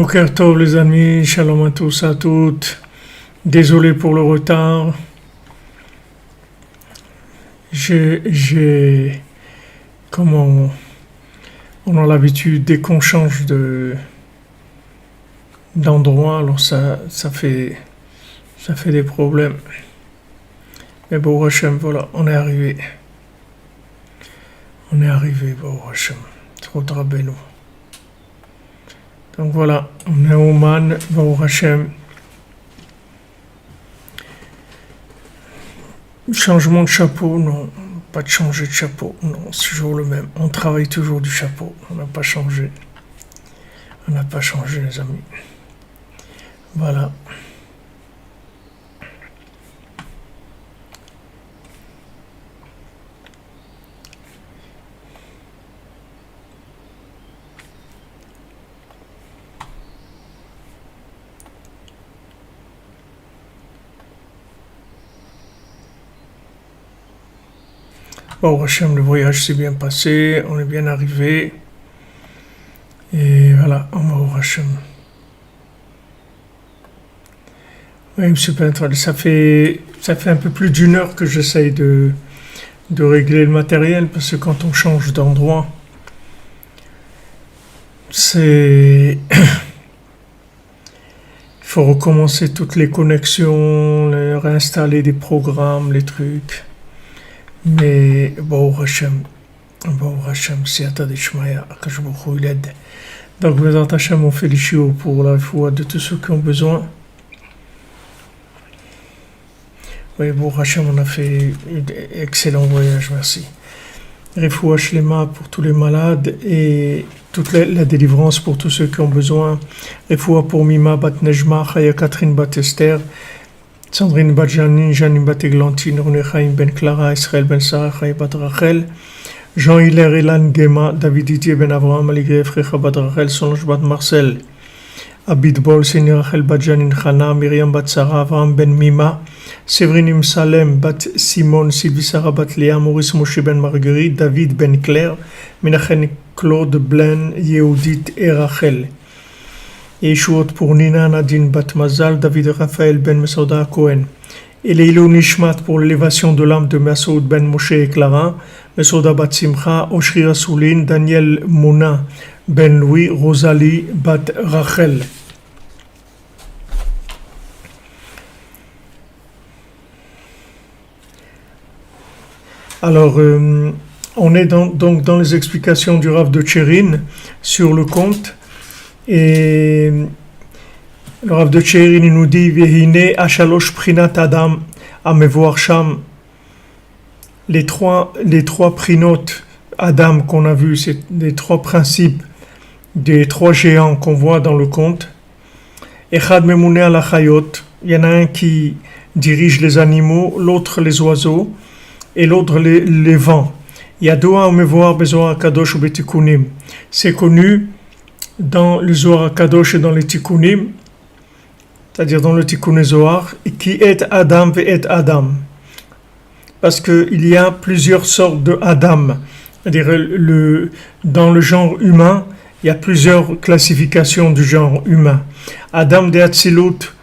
Boker Tov les amis, shalom à tous, à toutes. Désolé pour le retard. Comme on a l'habitude, dès qu'on change d'endroit, alors ça fait des problèmes. Mais bon, Hachem, voilà, on est arrivé. Bon Hachem. Trop Rabbeinu. Donc voilà, on est au Man, Baruch Hashem. Changement de chapeau, non. Pas de changer de chapeau, non. C'est toujours le même. On travaille toujours du chapeau. On n'a pas changé. Les amis. Voilà. Bon, Hachem, le voyage s'est bien passé, on est bien arrivé. Et voilà, on va au Hachem. Oui, M. Peintre, ça fait un peu plus d'une heure que j'essaye de régler le matériel, parce que quand on change d'endroit, il faut recommencer toutes les connexions, réinstaller des programmes, les trucs. Mais Baruch Hashem, Siyata Dishmaya, Akash Baruch Hu, il aide. Donc, Bezrat Hashem, on fait les chiots pour la foi de tous ceux qui ont besoin. Oui, Baruch Hashem, on a fait un excellent voyage, merci. Refoua Shlema pour tous les malades et toute la délivrance pour tous ceux qui ont besoin. Refoua pour Mima Bat Nejma, Chaya Catherine Bat Esther, Sandrine Bat Janine, Janine Bat Eglantine, René Chaim Ben Clara, Israël Ben Sarah, Chaya Bat Rachel, Jean-Hilaire Elan Gema, David Didier Ben Avraham, Aligre Frecha Bat Rachel, Solange Bat Marcel, Abid Bol, Seigneur Rachel Bat Janine Chana, Myriam Bat Sarah, Avraham Ben Mima, Sévérine Salem, Bat Simone, Sylvie Sarah Bat Léa, Maurice Moshe Ben Marguerite, David Ben Claire, Menachem Claude Blaine, Yehudit et Rachel. Et Yeshuot pour Nina Nadine Bat Mazal, David Raphaël Ben Mesouda Cohen. Et Leilou Nishmat pour l'élévation de l'âme de Masoud Ben Moshe et Clara, Mesouda Bat Simcha, Oshri Rasoulin, Daniel Mouna Ben Louis, Rosalie Bat Rachel. Alors, on est donc dans les explications du Rav de Tchérin sur le conte. Et le Rav de Tchérin il nous dit Vehine Ashalosh Prinat Adam Amevoar Sham. Les trois prinotes Adam qu'on a vus, c'est les trois principes des trois géants qu'on voit dans le conte. Echad Memune al Achayot. Il y en a un qui dirige les animaux, l'autre les oiseaux et l'autre les vents. Yadoua Amevoar Bezoar Kadosh ou Betikunim. C'est connu dans le Zohar Kadosh et dans les Tikkunim, c'est-à-dire dans le Tikkun Zohar, qui est Adam et Adam. Parce qu'il y a plusieurs sortes de Adam. C'est-à-dire, dans le genre humain, il y a plusieurs classifications du genre humain. Adam de Hatzilut,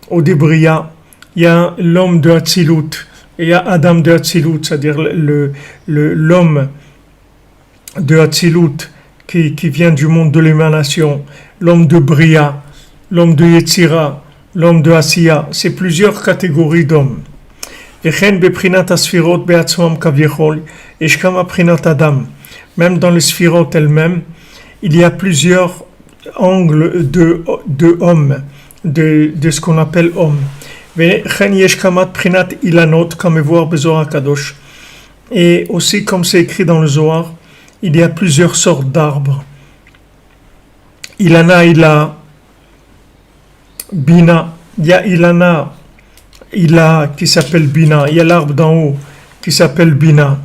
au Débria, il y a l'homme de Hatzilut, et il y a Adam de Hatzilut, c'est-à-dire l'homme de Hatzilut, qui vient du monde de l'émanation, l'homme de Bria, l'homme de Yetzira, l'homme de Asiya, c'est plusieurs catégories d'hommes. Même dans les sphirotes elles-mêmes, il y a plusieurs angles de hommes, de ce qu'on appelle hommes. Et aussi, comme c'est écrit dans le Zohar, il y a plusieurs sortes d'arbres. Ilana, Bina. Il y a Ilana, qui s'appelle Bina. Il y a l'arbre d'en haut qui s'appelle Bina.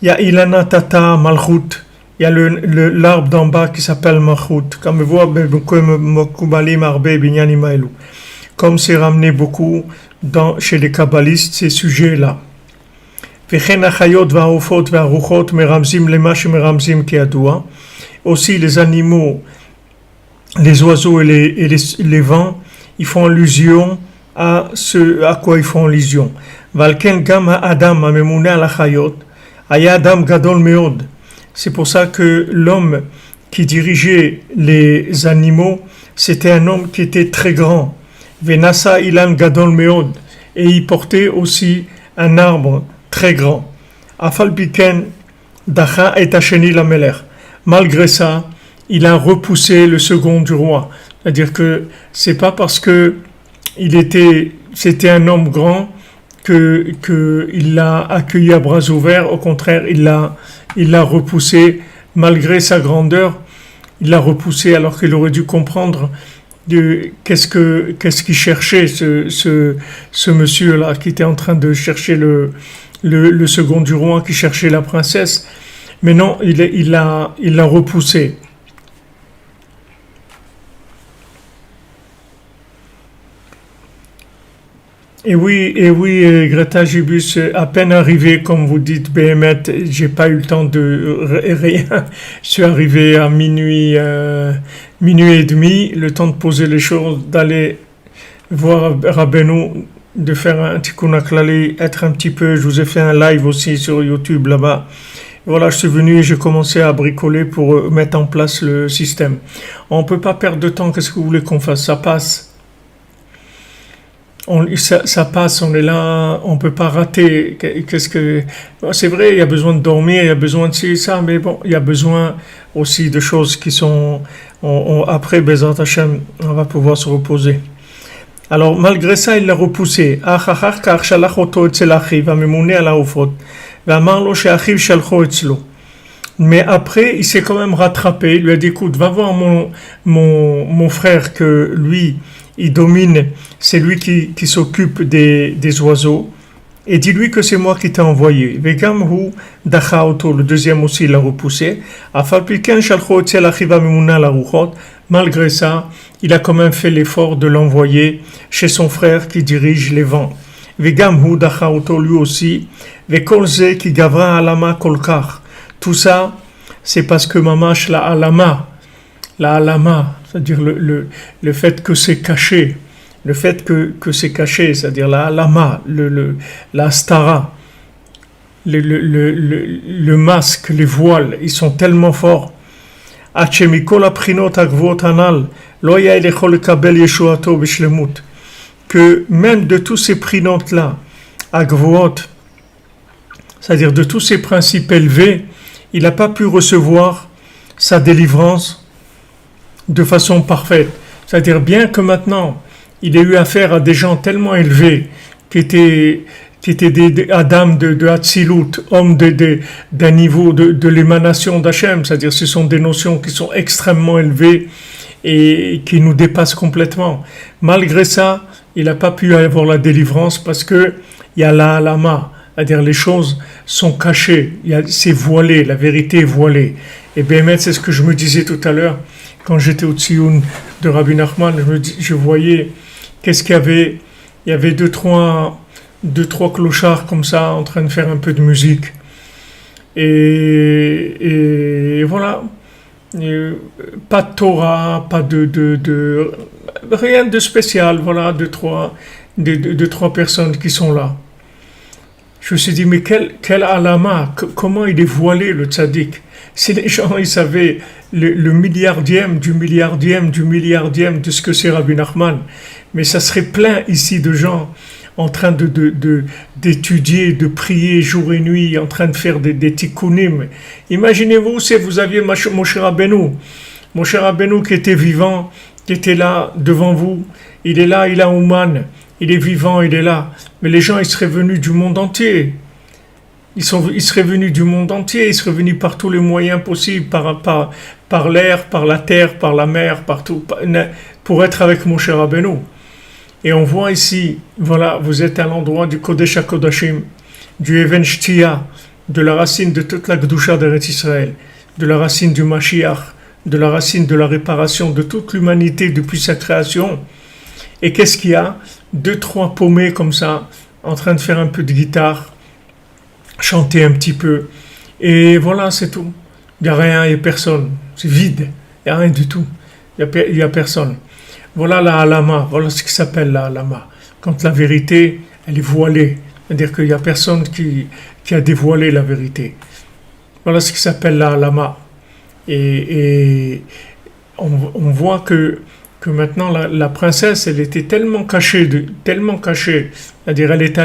Il y a Ilana Tata Malchut. Il y a l'arbre d'en bas qui s'appelle Malchut. Comme c'est ramené beaucoup chez les kabbalistes, ces sujets-là. Aussi les animaux les oiseaux et les vents, ils font allusion à ce à quoi ils font allusion. Valken gam Adam amemune al chayot, aya Adam gadol meod. C'est pour ça que l'homme qui dirigeait les animaux, c'était un homme qui était très grand. Venasa ilan gadol meod, et il portait aussi un arbre très grand. Afal piken dacha et hacheni lamelech. Malgré ça, il a repoussé le second du roi. C'est-à-dire que c'est pas parce que c'était un homme grand que il l'a accueilli à bras ouverts. Au contraire, il l'a repoussé malgré sa grandeur. Il l'a repoussé alors qu'il aurait dû comprendre qu'est-ce qu'il cherchait ce monsieur-là qui était en train de chercher le second du roi, qui cherchait la princesse. Mais non, il l'a repoussé. Et oui, Greta Gibus, à peine arrivé, comme vous dites, Béhémet, j'ai pas eu le temps de rien. Je suis arrivé à minuit et demi, le temps de poser les choses, d'aller voir Rabbeinu, de faire un tikkun haklali, être un petit peu. Je vous ai fait un live aussi sur YouTube là-bas. Voilà, je suis venu et j'ai commencé à bricoler pour mettre en place le système. On peut pas perdre de temps. Qu'est-ce que vous voulez qu'on fasse? Ça passe. Ça passe, on est là, on peut pas rater. C'est vrai, il y a besoin de dormir, il y a besoin de ci, ça, mais bon, il y a besoin aussi de choses qui sont, après Bezrat Hashem, on va pouvoir se reposer. Alors, malgré ça, il l'a repoussé. Mais après, il s'est quand même rattrapé. Il lui a dit, écoute, va voir mon frère que lui, il domine, c'est lui qui s'occupe des oiseaux, et dis-lui que c'est moi qui t'ai envoyé. Vegamhu dacha auto, le deuxième aussi l'a repoussé. Malgré ça, il a quand même fait l'effort de l'envoyer chez son frère qui dirige les vents. Vegamhu dacha auto, lui aussi. Vekolze ki gavra alama kolkar. Tout ça, c'est parce que mamash la alama, c'est-à-dire le fait que c'est caché, c'est-à-dire la alama, la stara, le masque, les voiles, ils sont tellement forts. Que même de tous ces prinotes-là, agvoot, c'est-à-dire de tous ces principes élevés, il n'a pas pu recevoir sa délivrance de façon parfaite. C'est-à-dire bien que maintenant, il ait eu affaire à des gens tellement élevés qui étaient des Adam de Hatzilut, hommes d'un niveau de l'émanation d'Hachem, c'est-à-dire ce sont des notions qui sont extrêmement élevées et qui nous dépassent complètement. Malgré ça, il n'a pas pu avoir la délivrance parce que il y a la halama, c'est-à-dire les choses sont cachées, c'est voilé, la vérité est voilée. Et bien, c'est ce que je me disais tout à l'heure, quand j'étais au Tsioun de Rabbi Nachman, je voyais qu'est-ce qu'il y avait. Il y avait deux, trois clochards comme ça, en train de faire un peu de musique. Et voilà. Et pas de Torah, pas de rien de spécial. Voilà, deux, trois personnes qui sont là. Je me suis dit, mais quel alama, comment il est voilé le tzaddik. Si les gens ils savaient le milliardième de ce que c'est Rabbi Nachman, mais ça serait plein ici de gens en train d'étudier, de prier jour et nuit, en train de faire des tikkunim. Imaginez-vous si vous aviez Moshe Rabbeinu qui était vivant, qui était là devant vous, il est là, il a Ouman, il est vivant, il est là. Mais les gens, ils seraient venus du monde entier. Ils seraient venus du monde entier, ils seraient venus par tous les moyens possibles, par l'air, par la terre, par la mer, partout, pour être avec Moshe Rabbeinu. Et on voit ici, voilà, vous êtes à l'endroit du Kodesh HaKodashim, du Even Shtia, de la racine de toute la Gdusha d'Eretz Israël, de la racine du Mashiach, de la racine de la réparation de toute l'humanité depuis sa création. Et qu'est-ce qu'il y a? 2-3 paumés comme ça, en train de faire un peu de guitare, chanter un petit peu. Et voilà, c'est tout. Il n'y a rien, il n'y a personne. C'est vide. Il n'y a rien du tout. Il y a personne. Voilà la halama, voilà ce qui s'appelle la halama. Quand la vérité, elle est voilée, c'est-à-dire qu'il n'y a personne qui a dévoilé la vérité. Voilà ce qui s'appelle la halama. Et on voit que maintenant la princesse, elle était tellement cachée, c'est-à-dire elle est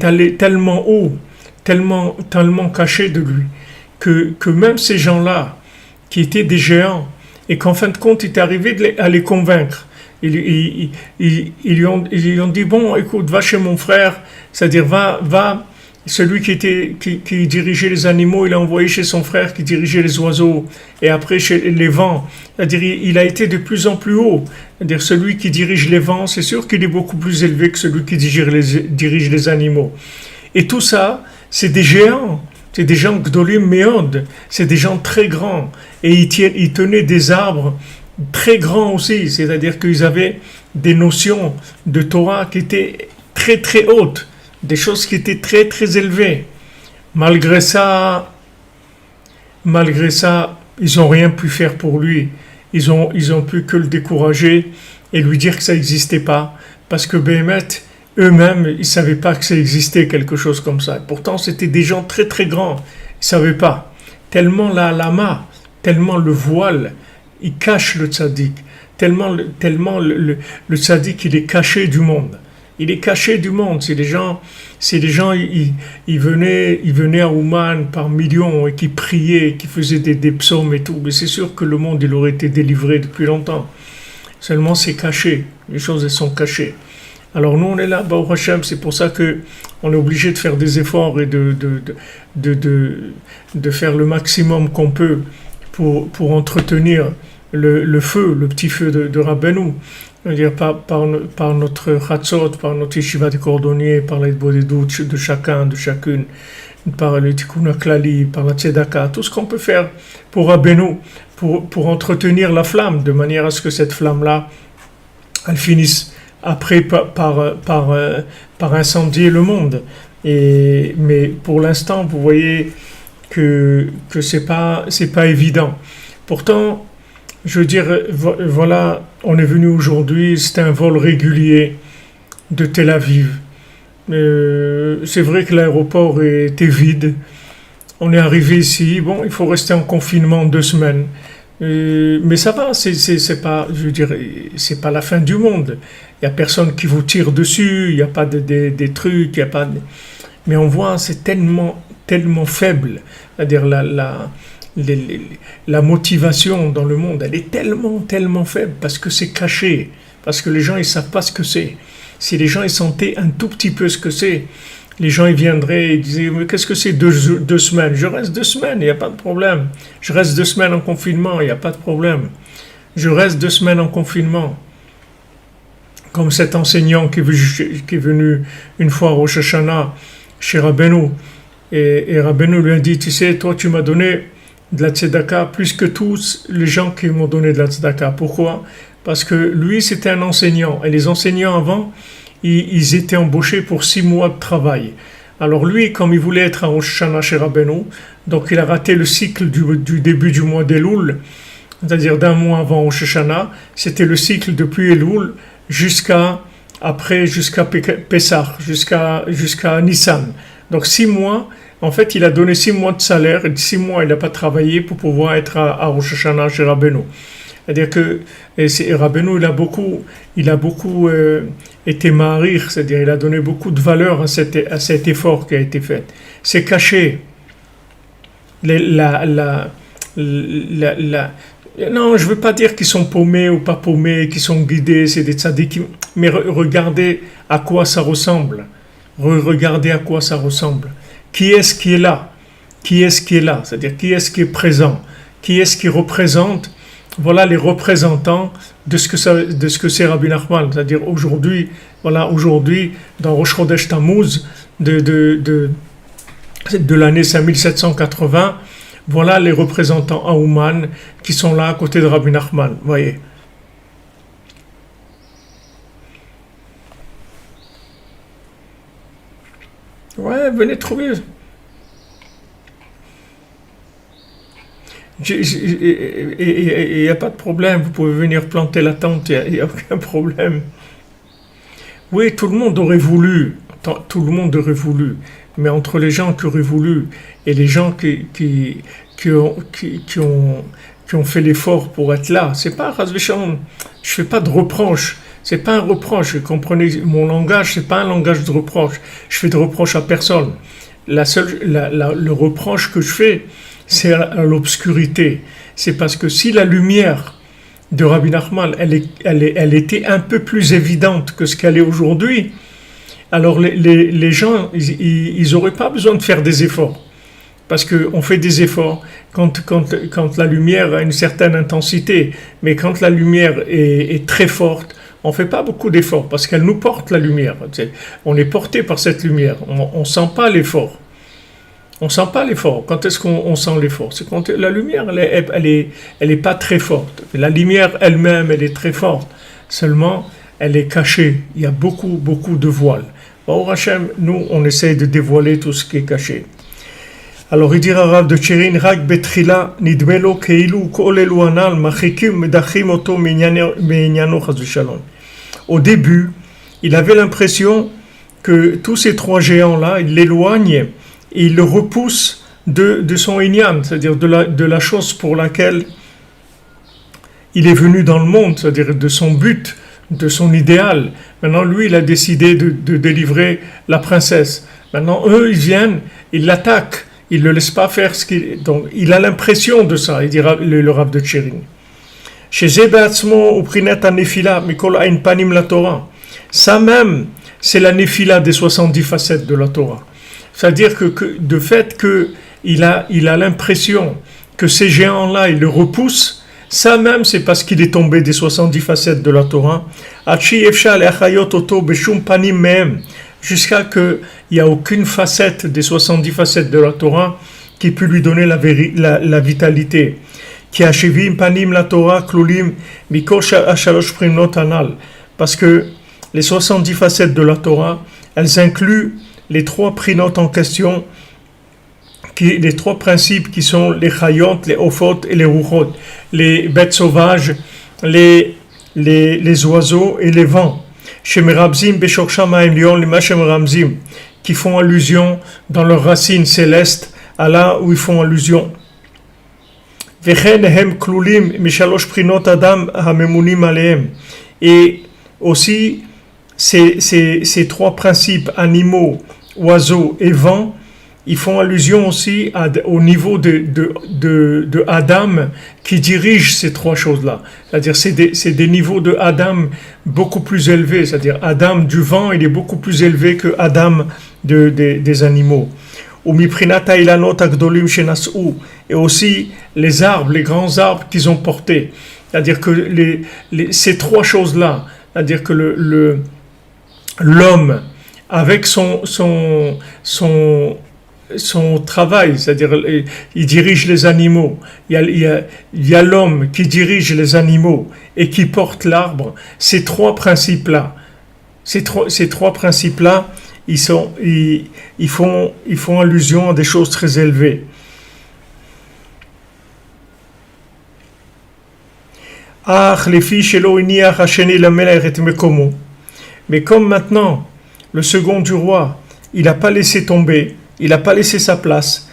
allée tellement haut, tellement cachée de lui, que même ces gens-là, qui étaient des géants, et qu'en fin de compte, il est arrivé à les convaincre. Ils lui ont dit, bon, écoute, va chez mon frère, c'est-à-dire va, celui qui dirigeait les animaux, il a envoyé chez son frère qui dirigeait les oiseaux, et après chez les vents, c'est-à-dire il a été de plus en plus haut, c'est-à-dire celui qui dirige les vents, c'est sûr qu'il est beaucoup plus élevé que celui qui dirige les animaux. Et tout ça, c'est des géants. C'est des gens Gdolim Meod, c'est des gens très grands. Et ils tenaient des arbres très grands aussi, c'est-à-dire qu'ils avaient des notions de Torah qui étaient très très hautes, des choses qui étaient très très élevées. Malgré ça, ils n'ont rien pu faire pour lui. Ils ont pu que le décourager et lui dire que ça n'existait pas. Parce que Béhémet, eux-mêmes, ils ne savaient pas que ça existait quelque chose comme ça. Pourtant, c'était des gens très très grands. Ils ne savaient pas. Tellement la lama, tellement le voile, il cache le tzaddik. Tellement le tzaddik, il est caché du monde. Il est caché du monde. C'est des gens, ils venaient à Ouman par millions et qui priaient, qui faisaient des psaumes et tout. Mais c'est sûr que le monde, il aurait été délivré depuis longtemps. Seulement, c'est caché. Les choses, elles sont cachées. Alors nous on est là, Baruch Hashem, c'est pour ça que on est obligé de faire des efforts et de faire le maximum qu'on peut pour entretenir le feu, le petit feu de Rabbeinu. C'est-à-dire par notre Chatzot, par notre Yeshiva des cordonniers, par l'aide des doutes de chacun, de chacune, par le Tikkun HaKlali, par la Tzedaka, tout ce qu'on peut faire pour Rabbeinu, pour entretenir la flamme, de manière à ce que cette flamme-là, elle finisse après par incendier le monde. Mais pour l'instant, vous voyez que c'est pas évident. Pourtant, je veux dire, voilà, on est venu aujourd'hui, c'était un vol régulier de Tel Aviv. C'est vrai que l'aéroport était vide. On est arrivé ici, bon, il faut rester en confinement 2 semaines. Mais ça va, c'est pas, je veux dire, c'est pas la fin du monde. Il y a personne qui vous tire dessus, il n'y a pas des trucs, il y a pas. Mais on voit, c'est tellement faible. C'est-à-dire la motivation dans le monde, elle est tellement faible parce que c'est caché, parce que les gens ils savent pas ce que c'est. Si les gens ils sentaient un tout petit peu ce que c'est, les gens ils viendraient et disaient mais qu'est-ce que c'est 2 semaines? Je reste 2 semaines, il n'y a pas de problème. Je reste 2 semaines en confinement, il n'y a pas de problème. Je reste 2 semaines en confinement. Comme cet enseignant qui est venu une fois à Rosh Hashanah chez Rabbeinu. Et Rabbeinu lui a dit, tu sais, toi tu m'as donné de la tzedaka plus que tous les gens qui m'ont donné de la tzedaka. Pourquoi? Parce que lui c'était un enseignant. Et les enseignants avant, ils étaient embauchés pour 6 mois de travail. Alors lui, comme il voulait être à Rosh Hashanah chez Rabbeinu, donc il a raté le cycle du début du mois d'Elul, c'est-à-dire d'un mois avant Rosh Hashanah. C'était le cycle depuis Elul jusqu'à Pessah, jusqu'à Nissan. Donc 6 mois, en fait, il a donné 6 mois de salaire, et 6 mois, il n'a pas travaillé pour pouvoir être à Rosh Hashanah chez Rabbeinu. C'est-à-dire que Rabbeinu, il a beaucoup été ma'arir, c'est-à-dire il a donné beaucoup de valeur à cet effort qui a été fait. C'est caché. Non, je ne veux pas dire qu'ils sont paumés ou pas paumés, qu'ils sont guidés, c'est des tzadikim, mais regardez à quoi ça ressemble. Regardez à quoi ça ressemble. Qui est-ce qui est là? Qui est-ce qui est là? C'est-à-dire qui est-ce qui est présent? Qui est-ce qui représente? Voilà les représentants de ce que c'est Rabbi Nachman. C'est-à-dire aujourd'hui, dans Rosh Chodesh Tammuz de l'année 5780, voilà les représentants à Ouman qui sont là à côté de Rabbi Nachman. Voyez. Ouais, venez trouver. Il n'y a pas de problème, vous pouvez venir planter la tente, il n'y a aucun problème. Oui, tout le monde aurait voulu, mais entre les gens qui auraient voulu et les gens qui ont fait l'effort pour être là, c'est pas, je fais pas de reproche, c'est pas un reproche, comprenez, mon langage, c'est pas un langage de reproche, je fais de reproche à personne. Le reproche que je fais, c'est à l'obscurité. C'est parce que si la lumière de Rabbi Nachman, elle était un peu plus évidente que ce qu'elle est aujourd'hui, alors les gens, ils n'auraient pas besoin de faire des efforts. Parce qu'on fait des efforts quand la lumière a une certaine intensité, mais quand la lumière est très forte, on ne fait pas beaucoup d'efforts parce qu'elle nous porte la lumière. On est porté par cette lumière. On ne sent pas l'effort. On ne sent pas l'effort. Quand est-ce qu'on sent l'effort? C'est quand la lumière, elle est pas très forte. La lumière elle-même, elle est très forte. Seulement, elle est cachée. Il y a beaucoup de voiles. Au Hachem, nous, on essaye de dévoiler tout ce qui est caché. Alors, il dira Rav de Tcherin, Rak betrila nidmelo keilu kol elu anal machikim medachim oto menyano chas v'shalom. Au début, il avait l'impression que tous ces trois géants-là, ils l'éloignent et ils le repoussent de son inyan, c'est-à-dire de la chose pour laquelle il est venu dans le monde, c'est-à-dire de son but, de son idéal. Maintenant, lui, il a décidé de délivrer la princesse. Maintenant, eux, ils viennent, ils l'attaquent. Il ne le laisse pas faire ce qu'il... Donc, il a l'impression de ça, il dira le Rav de Tcherin. Chez Zebatzmo, ou Prinet a Nefila, Mikol Ain Panim la Torah. Ça même, c'est la Nefila des 70 facettes de la Torah. C'est-à-dire que de fait qu'il a l'impression que ces géants-là, ils le repoussent, ça même, c'est parce qu'il est tombé des 70 facettes de la Torah. Achi Efshal Echayot Oto Beshum Panim Mehem. Jusqu'à qu'il n'y a aucune facette des 70 facettes de la Torah qui peut lui donner la vitalité. Qui achevim panim la Torah klulim mikosh ashalosh prinot anal. Parce que les 70 facettes de la Torah, elles incluent les trois prinot en question, les trois principes qui sont les chayot, les ophot et les ruchot, les bêtes sauvages, les oiseaux et les vents. Qui font allusion dans leurs racines célestes à là où ils font allusion. Et aussi ces trois principes, animaux, oiseaux et vents, ils font allusion aussi au niveau de Adam qui dirige ces trois choses-là. C'est-à-dire c'est des niveaux de Adam beaucoup plus élevés. C'est-à-dire Adam du vent, il est beaucoup plus élevé que Adam des animaux. Et aussi les arbres, les grands arbres qu'ils ont portés. C'est-à-dire que ces trois choses-là, c'est-à-dire que l'homme, avec son travail, c'est-à-dire il dirige les animaux, il y a l'homme qui dirige les animaux et qui porte l'arbre. Ces trois principes-là, ils font allusion à des choses très élevées. Mais comme maintenant le second du roi, il n'a pas laissé tomber, il n'a pas laissé sa place.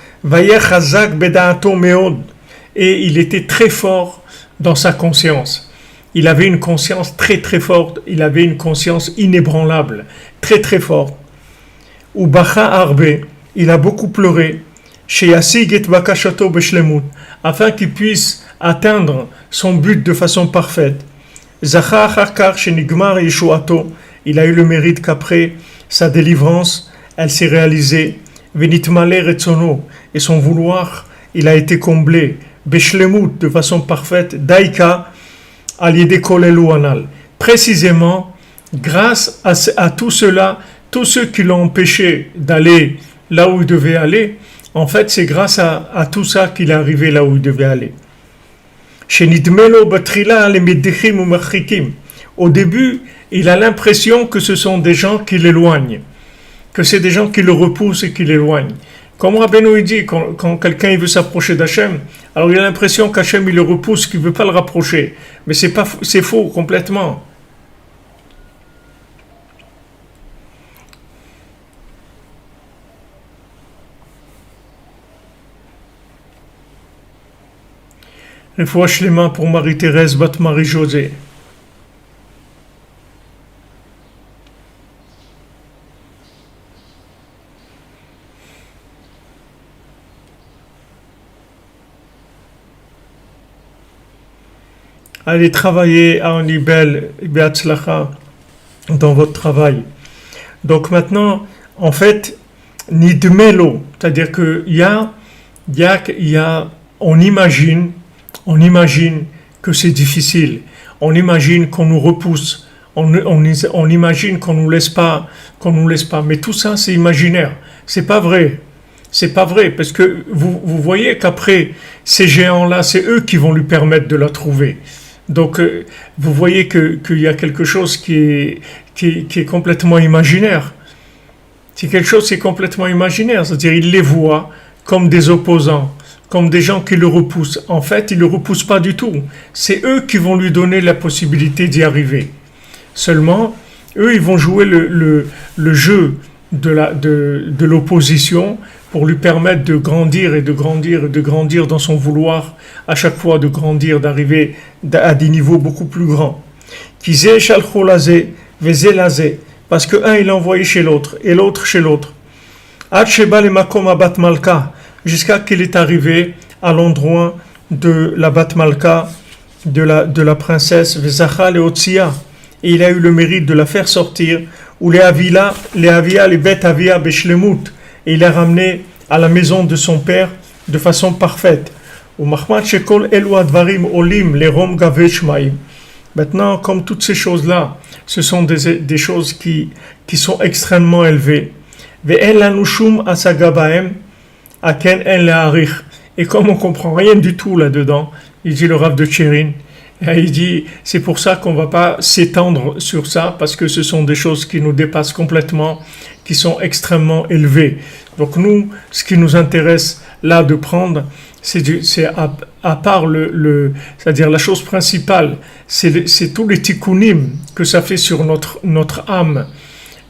Et il était très fort dans sa conscience. Il avait une conscience très très forte. Il avait une conscience inébranlable, très très forte. Ou Bacha Arbe, il a beaucoup pleuré. Afin qu'il puisse atteindre son but de façon parfaite. Il a eu le mérite qu'après sa délivrance, elle s'est réalisée. Et son vouloir, il a été comblé, Beshlemut, de façon parfaite, Daika, Aliede Kolelu Anal. Précisément, grâce à tout cela, tous ceux qui l'ont empêché d'aller là où il devait aller, en fait, c'est grâce à tout ça qu'il est arrivé là où il devait aller. Au début, il a l'impression que ce sont des gens qui l'éloignent, que c'est des gens qui le repoussent et qui l'éloignent. Comme Rabbeinu il dit, quand quelqu'un il veut s'approcher d'Hachem, alors il a l'impression qu'Hachem il le repousse, qu'il ne veut pas le rapprocher. Mais c'est faux complètement. Refoua shlema pour Marie-Thérèse bat Marie-Josée. Allez travailler à un Ibel, Beatzlacha, dans votre travail. Donc maintenant, en fait, Nidmelo, c'est-à-dire qu'il on imagine que c'est difficile, on imagine qu'on nous repousse, on imagine qu'on nous laisse pas, mais tout ça c'est imaginaire, c'est pas vrai. C'est pas vrai, parce que vous voyez qu'après, ces géants-là, c'est eux qui vont lui permettre de la trouver. Donc, vous voyez qu'il y a quelque chose qui est complètement imaginaire. C'est quelque chose qui est complètement imaginaire, c'est-à-dire il les voit comme des opposants, comme des gens qui le repoussent. En fait, ils ne le repoussent pas du tout. C'est eux qui vont lui donner la possibilité d'y arriver. Seulement, eux, ils vont jouer le jeu de l'opposition pour lui permettre de grandir et de grandir et de grandir dans son vouloir, à chaque fois de grandir, d'arriver à des niveaux beaucoup plus grands. Parce que un il l'a envoyé chez l'autre et l'autre chez l'autre. Jusqu'à qu'il est arrivé à l'endroit de la Bat Malka, de la princesse Vezacha Leotsia, et il a eu le mérite de la faire sortir, ou les Avia, les Bet Avia Beshlemut, et il l'a ramené à la maison de son père de façon parfaite. Maintenant, comme toutes ces choses-là, ce sont des choses qui sont extrêmement élevées. Et comme on ne comprend rien du tout là-dedans, il dit le Rav de Tchérin, il dit c'est pour ça qu'on ne va pas s'étendre sur ça, parce que ce sont des choses qui nous dépassent complètement, qui sont extrêmement élevées. Donc nous, ce qui nous intéresse là de prendre, c'est à part c'est-à-dire la chose principale, c'est tous les tikkunim que ça fait sur notre âme,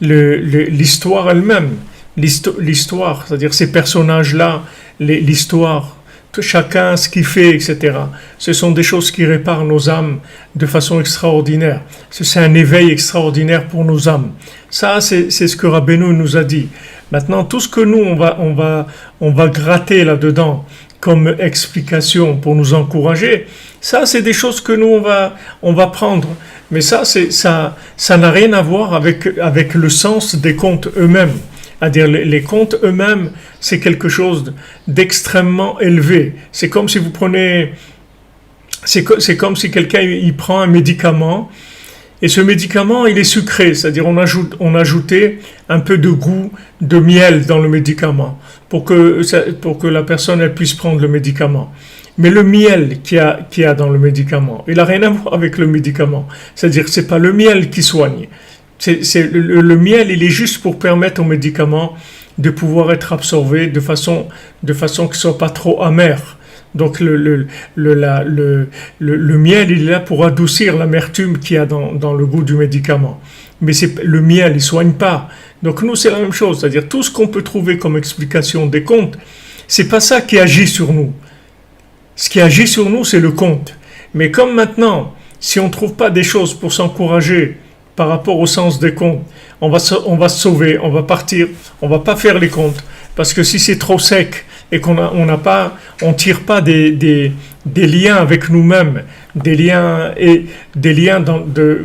l'histoire elle-même, l'histoire, c'est-à-dire ces personnages-là, l'histoire, chacun ce qu'il fait, etc. Ce sont des choses qui réparent nos âmes de façon extraordinaire. C'est un éveil extraordinaire pour nos âmes. Ça, c'est ce que Rabbeinu nous a dit. Maintenant, tout ce que nous, on va gratter là-dedans comme explication pour nous encourager, ça, c'est des choses que nous, on va prendre. Mais ça n'a rien à voir avec le sens des contes eux-mêmes. C'est-à-dire les contes eux-mêmes, c'est quelque chose d'extrêmement élevé. C'est comme si vous prenez, c'est comme si quelqu'un il prend un médicament et ce médicament il est sucré, c'est-à-dire on ajoutait un peu de goût de miel dans le médicament pour que la personne elle puisse prendre le médicament. Mais le miel qu'il y a dans le médicament, il n'a rien à voir avec le médicament. C'est-à-dire c'est pas le miel qui soigne. Le miel, il est juste pour permettre aux médicaments de pouvoir être absorbés de façon qu'ils ne soient pas trop amers. Donc le miel, il est là pour adoucir l'amertume qu'il y a dans le goût du médicament. Mais le miel, il ne soigne pas. Donc nous, c'est la même chose. C'est-à-dire tout ce qu'on peut trouver comme explication des contes, c'est pas ça qui agit sur nous. Ce qui agit sur nous, c'est le conte. Mais comme maintenant, si on ne trouve pas des choses pour s'encourager par rapport au sens des contes, on va se sauver, on va partir, on va pas faire les contes, parce que si c'est trop sec et on tire pas des liens avec nous-mêmes, des liens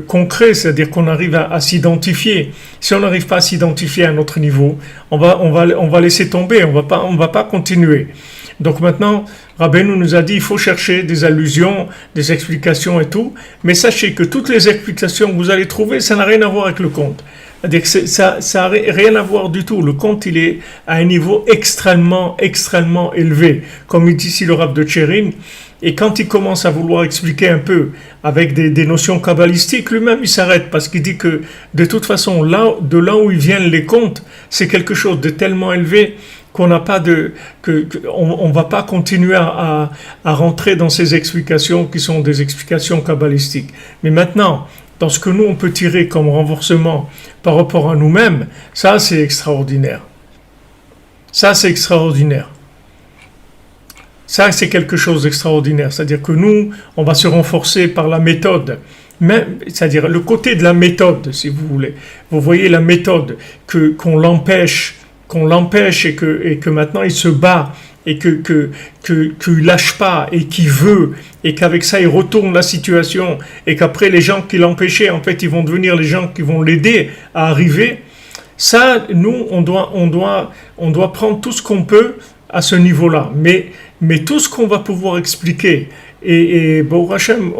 concrets, c'est-à-dire qu'on arrive à s'identifier. Si on n'arrive pas à s'identifier à notre niveau, on va laisser tomber, on va pas continuer. Donc maintenant, Rabbeinu nous a dit il faut chercher des allusions, des explications et tout, mais sachez que toutes les explications que vous allez trouver, ça n'a rien à voir avec le conte. C'est-à-dire que ça n'a rien à voir du tout. Le conte, il est à un niveau extrêmement, extrêmement élevé, comme il dit ici le Rav de Tchérin. Et quand il commence à vouloir expliquer un peu avec des notions kabbalistiques, lui-même il s'arrête parce qu'il dit que de toute façon, de là où ils viennent les contes, c'est quelque chose de tellement élevé qu'on n'a pas on va pas continuer à rentrer dans ces explications qui sont des explications kabbalistiques. Mais maintenant, dans ce que nous on peut tirer comme renforcement par rapport à nous-mêmes, ça c'est extraordinaire. Ça c'est extraordinaire. Ça c'est quelque chose d'extraordinaire. C'est-à-dire que nous, on va se renforcer par la méthode. Même, c'est-à-dire le côté de la méthode, si vous voulez. Vous voyez la méthode qu'on l'empêche et que maintenant il se bat et qu'il lâche pas et qu'il veut et qu'avec ça il retourne la situation et qu'après les gens qui l'empêchaient en fait ils vont devenir les gens qui vont l'aider à arriver. Ça, nous on doit prendre tout ce qu'on peut à ce niveau-là, mais tout ce qu'on va pouvoir expliquer. Et Baruch Hashem,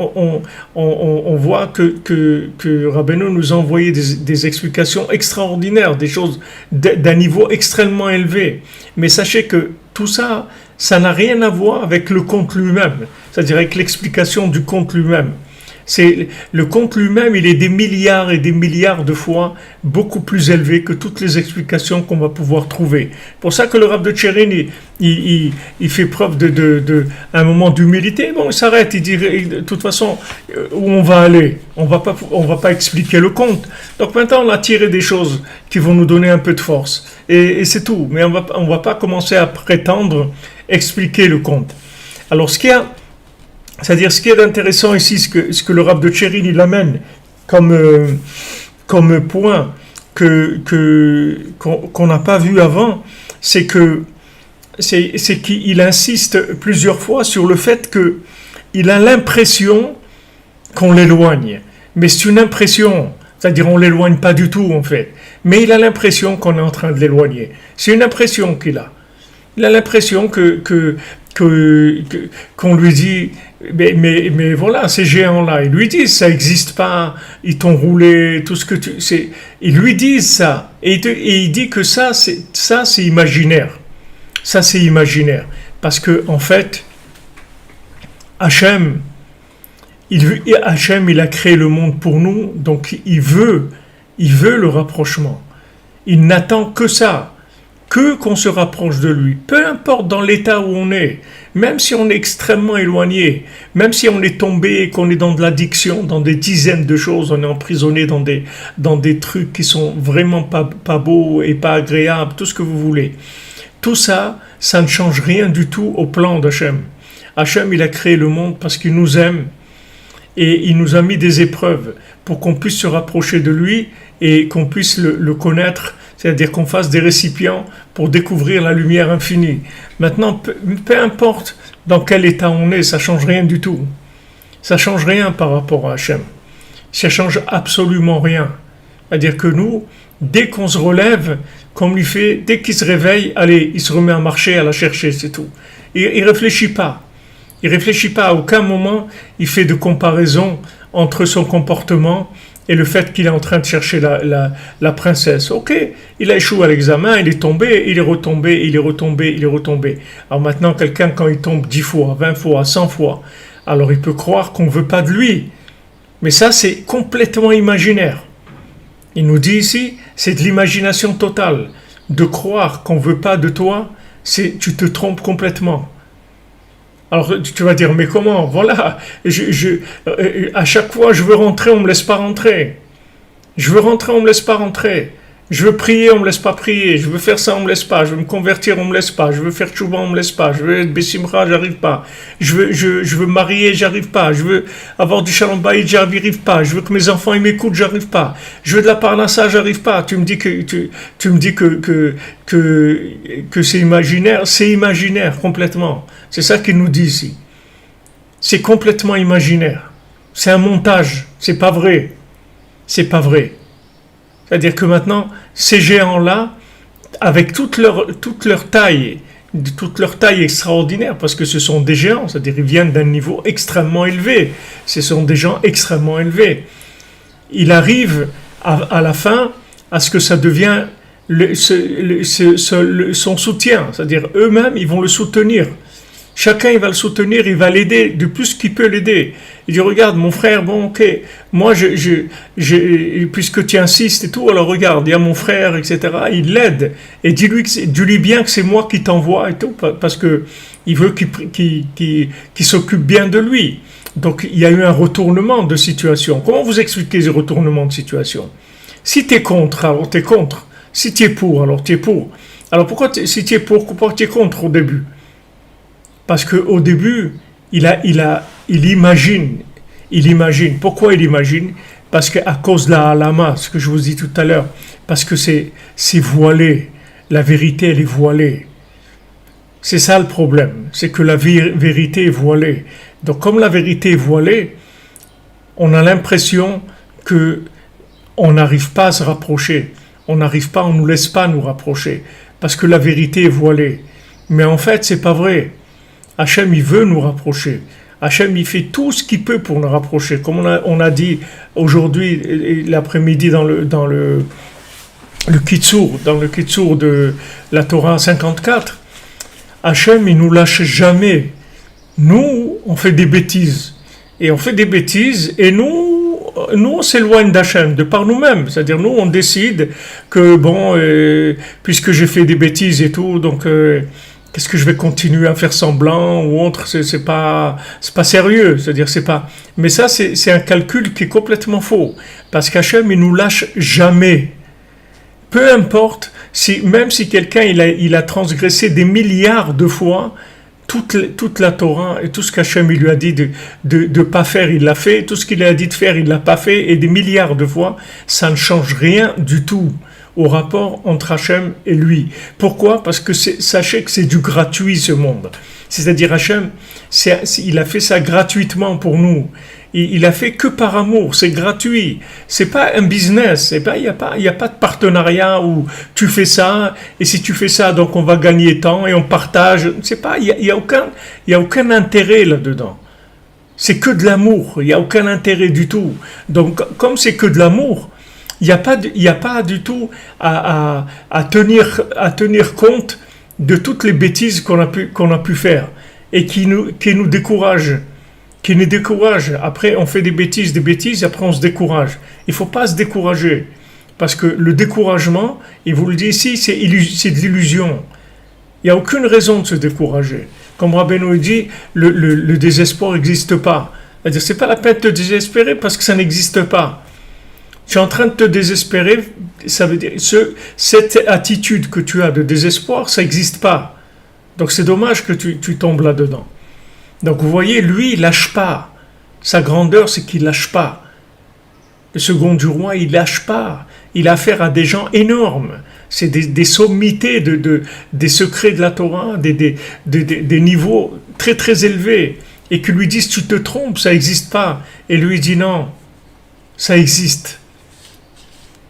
on voit que Rabbeinu nous a envoyé des explications extraordinaires, des choses d'un niveau extrêmement élevé. Mais sachez que tout ça, ça n'a rien à voir avec le conte lui-même, c'est-à-dire avec l'explication du conte lui-même. Le conte lui-même, il est des milliards et des milliards de fois beaucoup plus élevé que toutes les explications qu'on va pouvoir trouver. Pour ça que le Rav de Tchérin, il fait preuve un moment d'humilité. Bon, il s'arrête, il dit, de toute façon, où on va aller? On va pas expliquer le conte. Donc maintenant, on a tiré des choses qui vont nous donner un peu de force. Et c'est tout. Mais on va pas commencer à prétendre expliquer le conte. Alors, c'est-à-dire, ce qui est intéressant ici, ce que le Rav de Tchérin il amène comme point qu'on n'a pas vu avant, c'est qu'il insiste plusieurs fois sur le fait qu'il a l'impression qu'on l'éloigne. Mais c'est une impression, c'est-à-dire on ne l'éloigne pas du tout en fait. Mais il a l'impression qu'on est en train de l'éloigner. C'est une impression qu'il a. Il a l'impression qu'on lui dit mais voilà, ces géants-là, ils lui disent ça n'existe pas, ils t'ont roulé, tout ce que ils lui disent ça et il dit que ça c'est imaginaire, ça c'est imaginaire parce que en fait Hachem il a créé le monde pour nous, donc il veut le rapprochement, il n'attend que ça, qu'on se rapproche de lui, peu importe dans l'état où on est, même si on est extrêmement éloigné, même si on est tombé et qu'on est dans de l'addiction, dans des dizaines de choses, on est emprisonné dans des trucs qui sont vraiment pas beaux et pas agréables, tout ce que vous voulez. Tout ça, ça ne change rien du tout au plan d'Hachem. Hachem, il a créé le monde parce qu'il nous aime et il nous a mis des épreuves pour qu'on puisse se rapprocher de lui et qu'on puisse le connaître, c'est-à-dire qu'on fasse des récipients pour découvrir la lumière infinie. Maintenant, peu importe dans quel état on est, ça ne change rien du tout. Ça ne change rien par rapport à Hachem. Ça ne change absolument rien. C'est-à-dire que nous, dès qu'on se relève, comme il fait, dès qu'il se réveille, allez, il se remet à marcher, à la chercher, c'est tout. Il ne réfléchit pas. Il ne réfléchit pas. À aucun moment, il fait de comparaison entre son comportement et le fait qu'il est en train de chercher la princesse. Ok, il a échoué à l'examen, il est tombé, il est retombé, il est retombé, il est retombé. Alors maintenant, quelqu'un, quand il tombe 10 fois, 20 fois, 100 fois, alors il peut croire qu'on ne veut pas de lui. Mais ça, c'est complètement imaginaire. Il nous dit ici, c'est de l'imagination totale. De croire qu'on ne veut pas de toi, tu te trompes complètement. Alors tu vas dire, mais comment? Voilà, à chaque fois je veux rentrer, on ne me laisse pas rentrer. Je veux rentrer, on ne me laisse pas rentrer. Je veux prier, on ne me laisse pas prier. Je veux faire ça, on ne me laisse pas. Je veux me convertir, on ne me laisse pas. Je veux faire tchouba, on ne me laisse pas. Je veux être bessimra, j'arrive pas. Je veux me marier, j'arrive pas. Je veux avoir du shalom bayit, j'arrive pas. Je veux que mes enfants ils m'écoutent, j'arrive pas. Je veux de la parnassa, j'arrive pas. Tu me dis que c'est imaginaire complètement. C'est ça qu'il nous dit ici. C'est complètement imaginaire. C'est un montage. C'est pas vrai. C'est pas vrai. C'est-à-dire que maintenant, ces géants-là, avec toute leur taille extraordinaire, parce que ce sont des géants, c'est-à-dire qu'ils viennent d'un niveau extrêmement élevé, ce sont des gens extrêmement élevés. Il arrive à la fin à ce que ça devient son soutien, c'est-à-dire eux-mêmes, ils vont le soutenir. Chacun, il va le soutenir, il va l'aider du plus qu'il peut l'aider. Il dit, regarde, mon frère, bon, ok, moi, puisque tu insistes et tout, alors regarde, il y a mon frère, etc. Il l'aide. Et dis-lui bien que c'est moi qui t'envoie et tout, parce que il veut qu'il s'occupe bien de lui. Donc, il y a eu un retournement de situation. Comment vous expliquez ce retournement de situation? Si tu es contre, alors tu es contre. Si tu es pour, alors tu es pour. Alors si tu es pour, pourquoi tu es contre au début? Parce qu'au début, il imagine. Pourquoi il imagine? Parce qu'à cause de la halama, ce que je vous dis tout à l'heure, parce que c'est voilé. La vérité, elle est voilée. C'est ça le problème. C'est que la vérité est voilée. Donc comme la vérité est voilée, on a l'impression que on n'arrive pas à se rapprocher. On ne nous laisse pas nous rapprocher. Parce que la vérité est voilée. Mais en fait, c'est pas vrai. Hachem, il veut nous rapprocher. Hachem, il fait tout ce qu'il peut pour nous rapprocher. Comme on a dit aujourd'hui, l'après-midi, dans le Kitsour, de la Torah 54, Hachem, il nous lâche jamais. Nous, on fait des bêtises. Et nous, on s'éloigne d'Hachem, de par nous-mêmes. C'est-à-dire, nous, on décide que, puisque j'ai fait des bêtises et tout, donc... qu'est-ce que je vais continuer à faire semblant ou autre, c'est pas sérieux, c'est-à-dire c'est pas. Mais ça c'est un calcul qui est complètement faux, parce qu'Hachem il nous lâche jamais. Peu importe même si quelqu'un il a transgressé des milliards de fois toute la Torah et tout ce qu'Hachem il lui a dit de pas faire, il l'a fait, tout ce qu'il a dit de faire, il l'a pas fait, et des milliards de fois, ça ne change rien du tout au rapport entre Hachem et lui. Pourquoi? Parce que sachez que c'est du gratuit ce monde. C'est-à-dire Hachem, il a fait ça gratuitement pour nous. Il a fait que par amour, c'est gratuit. C'est pas un business, il y a pas de partenariat où tu fais ça et si tu fais ça donc on va gagner tant et on partage. C'est pas, il y a aucun intérêt là-dedans. C'est que de l'amour, il y a aucun intérêt du tout. Donc comme c'est que de l'amour, il n'y a pas du tout à tenir compte de toutes les bêtises qu'on a pu faire et qui nous découragent. Qui nous découragent. Après, on fait des bêtises, après on se décourage. Il ne faut pas se décourager. Parce que le découragement, il vous le dit ici, c'est de l'illusion. Il n'y a aucune raison de se décourager. Comme Rabbeinu dit, le désespoir n'existe pas. C'est-à-dire, ce n'est pas la peine de te désespérer parce que ça n'existe pas. Tu es en train de te désespérer, ça veut dire cette attitude que tu as de désespoir, ça n'existe pas. Donc c'est dommage que tu tombes là-dedans. Donc vous voyez, lui, il lâche pas. Sa grandeur, c'est qu'il lâche pas. Le second du roi, il lâche pas. Il a affaire à des gens énormes. C'est des sommités des secrets de la Torah, des niveaux très très élevés. Et qui lui disent, tu te trompes, ça n'existe pas. Et lui dit, non, ça existe.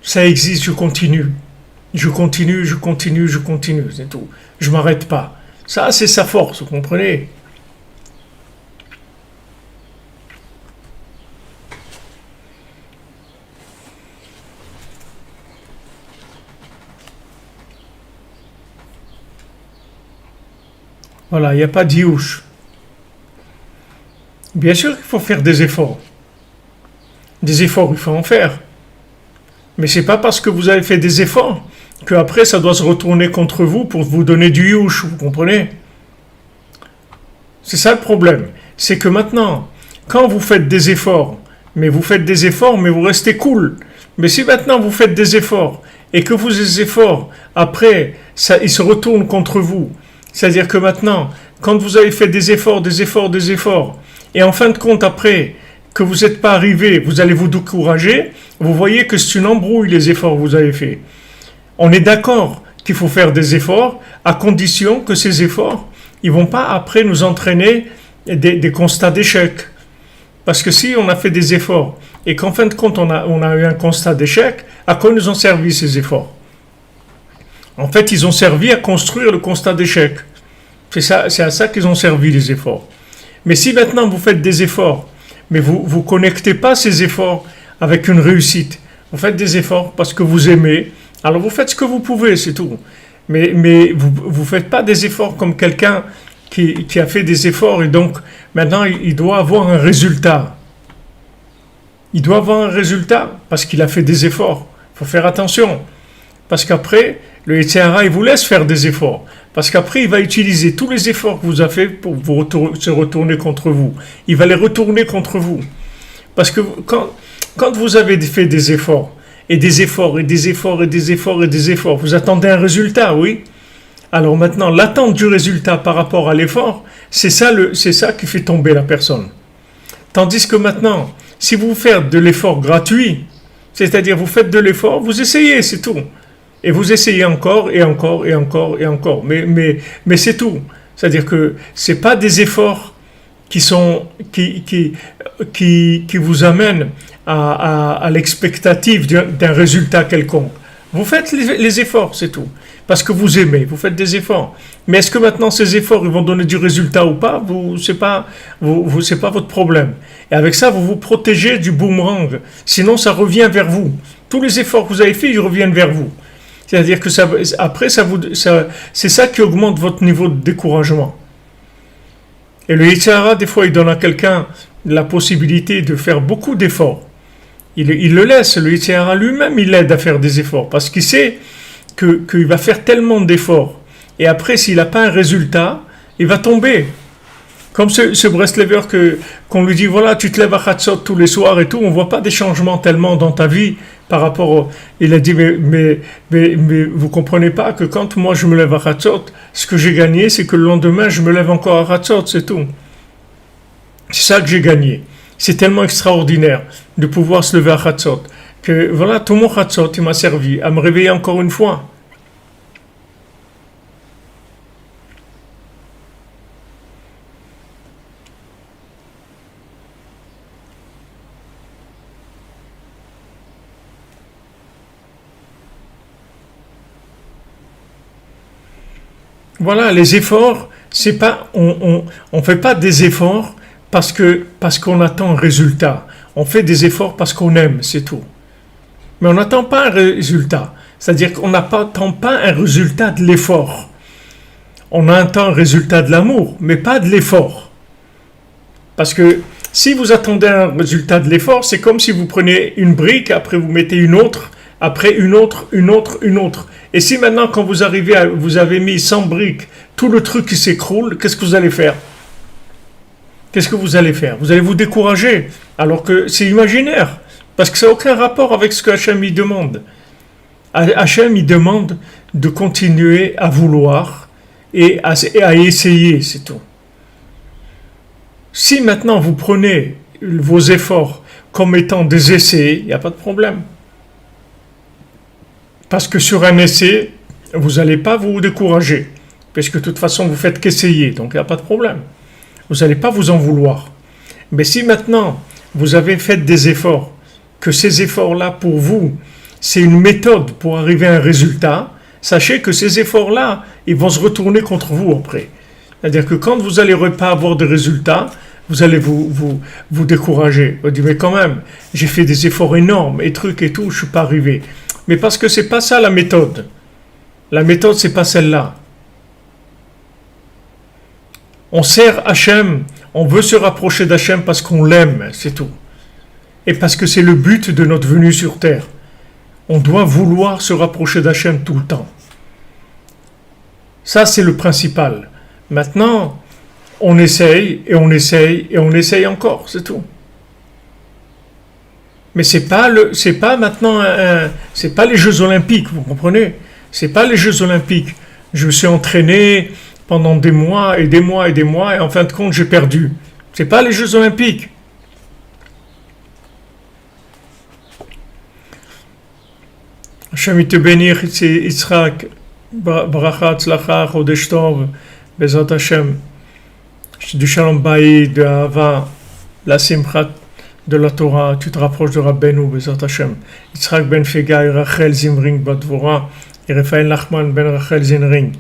Ça existe, je continue, c'est tout. Je ne m'arrête pas. Ça, c'est sa force, vous comprenez? Voilà, il n'y a pas d'youch. Bien sûr qu'il faut faire des efforts. Des efforts, il faut en faire. Mais c'est pas parce que vous avez fait des efforts qu'après ça doit se retourner contre vous pour vous donner du youch, vous comprenez? C'est ça le problème. C'est que maintenant, quand vous faites des efforts, mais vous restez cool. Mais si maintenant vous faites des efforts et que vos efforts, après, ils se retournent contre vous, c'est-à-dire que maintenant, quand vous avez fait des efforts, et en fin de compte après, que vous n'êtes pas arrivé, vous allez vous décourager, vous voyez que c'est une embrouille les efforts que vous avez faits. On est d'accord qu'il faut faire des efforts à condition que ces efforts, ils ne vont pas après nous entraîner des constats d'échec. Parce que si on a fait des efforts et qu'en fin de compte on a eu un constat d'échec, à quoi nous ont servi ces efforts? En fait, ils ont servi à construire le constat d'échec. C'est à ça qu'ils ont servi les efforts. Mais si maintenant vous faites des efforts, mais vous ne connectez pas ces efforts avec une réussite. Vous faites des efforts parce que vous aimez. Alors vous faites ce que vous pouvez, c'est tout. Mais vous ne faites pas des efforts comme quelqu'un qui a fait des efforts et donc maintenant il doit avoir un résultat. Il doit avoir un résultat parce qu'il a fait des efforts. Il faut faire attention. Parce qu'après, le Yetzer Hara, il vous laisse faire des efforts. Parce qu'après, il va utiliser tous les efforts que vous avez fait pour se retourner contre vous. Il va les retourner contre vous. Parce que quand vous avez fait des efforts, et des efforts, et des efforts, et des efforts, et des efforts, vous attendez un résultat, oui. Alors maintenant, l'attente du résultat par rapport à l'effort, c'est ça qui fait tomber la personne. Tandis que maintenant, si vous faites de l'effort gratuit, c'est-à-dire vous faites de l'effort, vous essayez, c'est tout. Et vous essayez encore, et encore, et encore, et encore. Mais c'est tout. C'est-à-dire que ce n'est pas des efforts qui vous amènent à l'expectative d'un résultat quelconque. Vous faites les efforts, c'est tout. Parce que vous aimez, vous faites des efforts. Mais est-ce que maintenant ces efforts ils vont donner du résultat ou pas? C'est pas votre problème. Et avec ça, vous vous protégez du boomerang. Sinon, ça revient vers vous. Tous les efforts que vous avez faits, ils reviennent vers vous. C'est-à-dire que c'est ça qui augmente votre niveau de découragement. Et le Yetzer Hara, des fois, il donne à quelqu'un la possibilité de faire beaucoup d'efforts. Il le laisse, le Yetzer Hara lui-même, il l'aide à faire des efforts. Parce qu'il sait qu'il va faire tellement d'efforts. Et après, s'il n'a pas un résultat, il va tomber. Comme ce Breslever qu'on lui dit, voilà, tu te lèves à Chatzot tous les soirs et tout, on ne voit pas des changements tellement dans ta vie par rapport Il a dit, mais vous ne comprenez pas que quand moi je me lève à Chatzot, ce que j'ai gagné, c'est que le lendemain, je me lève encore à Chatzot, c'est tout. C'est ça que j'ai gagné. C'est tellement extraordinaire de pouvoir se lever à Chatzot, que voilà, tout mon Chatzot, il m'a servi à me réveiller encore une fois. Voilà, les efforts, c'est pas, on fait pas des efforts parce qu'on attend un résultat. On fait des efforts parce qu'on aime, c'est tout. Mais on n'attend pas un résultat. C'est-à-dire qu'on n'attend pas un résultat de l'effort. On attend un résultat de l'amour, mais pas de l'effort. Parce que si vous attendez un résultat de l'effort, c'est comme si vous prenez une brique, après vous mettez une autre, après une autre, une autre, une autre. Et si maintenant, quand vous arrivez, vous avez mis 100 briques, tout le truc qui s'écroule, qu'est-ce que vous allez faire? Qu'est-ce que vous allez faire? Vous allez vous décourager, alors que c'est imaginaire, parce que ça n'a aucun rapport avec ce que Hachem il demande. Hachem il demande de continuer à vouloir et à essayer, c'est tout. Si maintenant vous prenez vos efforts comme étant des essais, il n'y a pas de problème. Parce que sur un essai, vous n'allez pas vous décourager. Puisque de toute façon, vous faites qu'essayer. Donc, il n'y a pas de problème. Vous n'allez pas vous en vouloir. Mais si maintenant, vous avez fait des efforts, que ces efforts-là, pour vous, c'est une méthode pour arriver à un résultat, sachez que ces efforts-là, ils vont se retourner contre vous après. C'est-à-dire que quand vous n'allez pas avoir de résultats, vous allez vous décourager. Vous dites, mais quand même, j'ai fait des efforts énormes, et trucs et tout, je ne suis pas arrivé. Mais parce que c'est pas ça la méthode. La méthode, c'est pas celle-là. On sert Hachem, on veut se rapprocher d'Hachem parce qu'on l'aime, c'est tout. Et parce que c'est le but de notre venue sur terre. On doit vouloir se rapprocher d'Hachem tout le temps. Ça, c'est le principal. Maintenant, on essaye, et on essaye, et on essaye encore, c'est tout. Mais c'est pas maintenant c'est pas les Jeux Olympiques, vous comprenez? C'est pas les Jeux Olympiques. Je me suis entraîné pendant des mois et des mois et des mois et en fin de compte j'ai perdu. C'est pas les Jeux Olympiques. Hashem te bénir, Yitzhak, bracha, tzlacha, chodesh tov, bezrat Hashem, du shalom bayit, de Ahava, la simchat de la Torah, tu te rapproches de Rabbeinu, Bezrat Hashem. Yitzhak ben Fegai, Rachel Zimring Badvora, et Raphaël Nachman ben Rachel Zimring.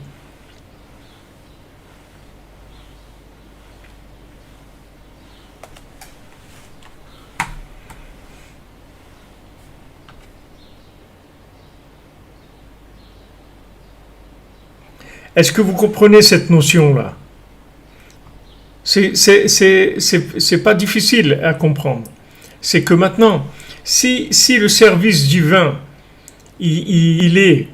Est-ce que vous comprenez cette notion-là? C'est pas difficile à comprendre. C'est que maintenant, si le service divin, il est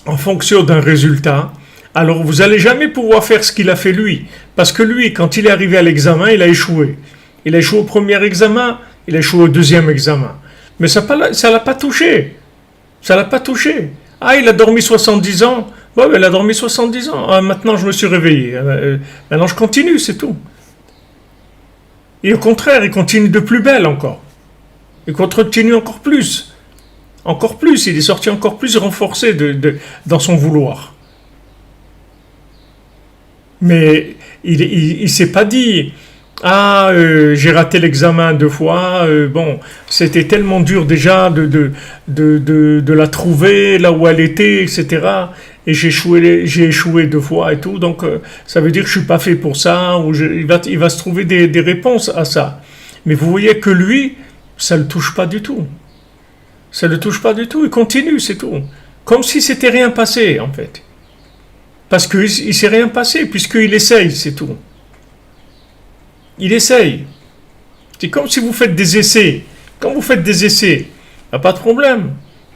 en fonction d'un résultat, alors vous n'allez jamais pouvoir faire ce qu'il a fait lui. Parce que lui, quand il est arrivé à l'examen, il a échoué. Il a échoué au premier examen, il a échoué au deuxième examen. Mais ça ne l'a pas touché. Ça ne l'a pas touché. Ah, il a dormi 70 ans. Ouais, il a dormi 70 ans. Ah, maintenant, je me suis réveillé. Maintenant, je continue, c'est tout. Et au contraire, il continue de plus belle encore. Il continue encore plus. Encore plus. Il est sorti encore plus renforcé dans son vouloir. Mais il s'est pas dit j'ai raté l'examen 2 fois, bon, c'était tellement dur déjà de la trouver là où elle était, etc. Et j'ai échoué 2 fois et tout, donc ça veut dire que je suis pas fait pour ça, ou il va se trouver des réponses à ça. Mais vous voyez que lui, ça le touche pas du tout. Ça le touche pas du tout, il continue, c'est tout. Comme si c'était rien passé, en fait. Parce qu'il ne s'est rien passé, puisqu'il essaye, c'est tout. Il essaye. C'est comme si vous faites des essais. Quand vous faites des essais, il n'y a pas de problème.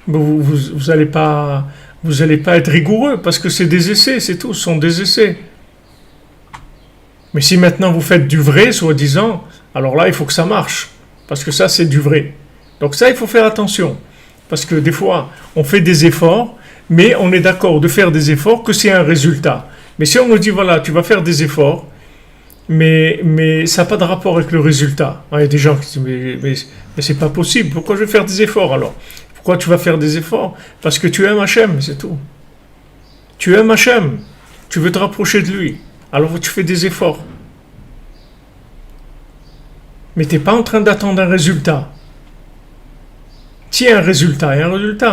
Vous allez pas être rigoureux, parce que c'est des essais, c'est tout, ce sont des essais. Mais si maintenant vous faites du vrai, soi-disant, alors là, il faut que ça marche. Parce que ça, c'est du vrai. Donc ça, il faut faire attention. Parce que des fois, on fait des efforts, mais on est d'accord de faire des efforts que c'est un résultat. Mais si on nous dit, voilà, tu vas faire des efforts, mais ça n'a pas de rapport avec le résultat. Il y a des gens qui disent, mais c'est pas possible, pourquoi je vais faire des efforts alors? Pourquoi tu vas faire des efforts? Parce que tu aimes Hachem, c'est tout. Tu aimes Hachem, tu veux te rapprocher de lui, alors tu fais des efforts. Mais tu n'es pas en train d'attendre un résultat. Tiens, un résultat,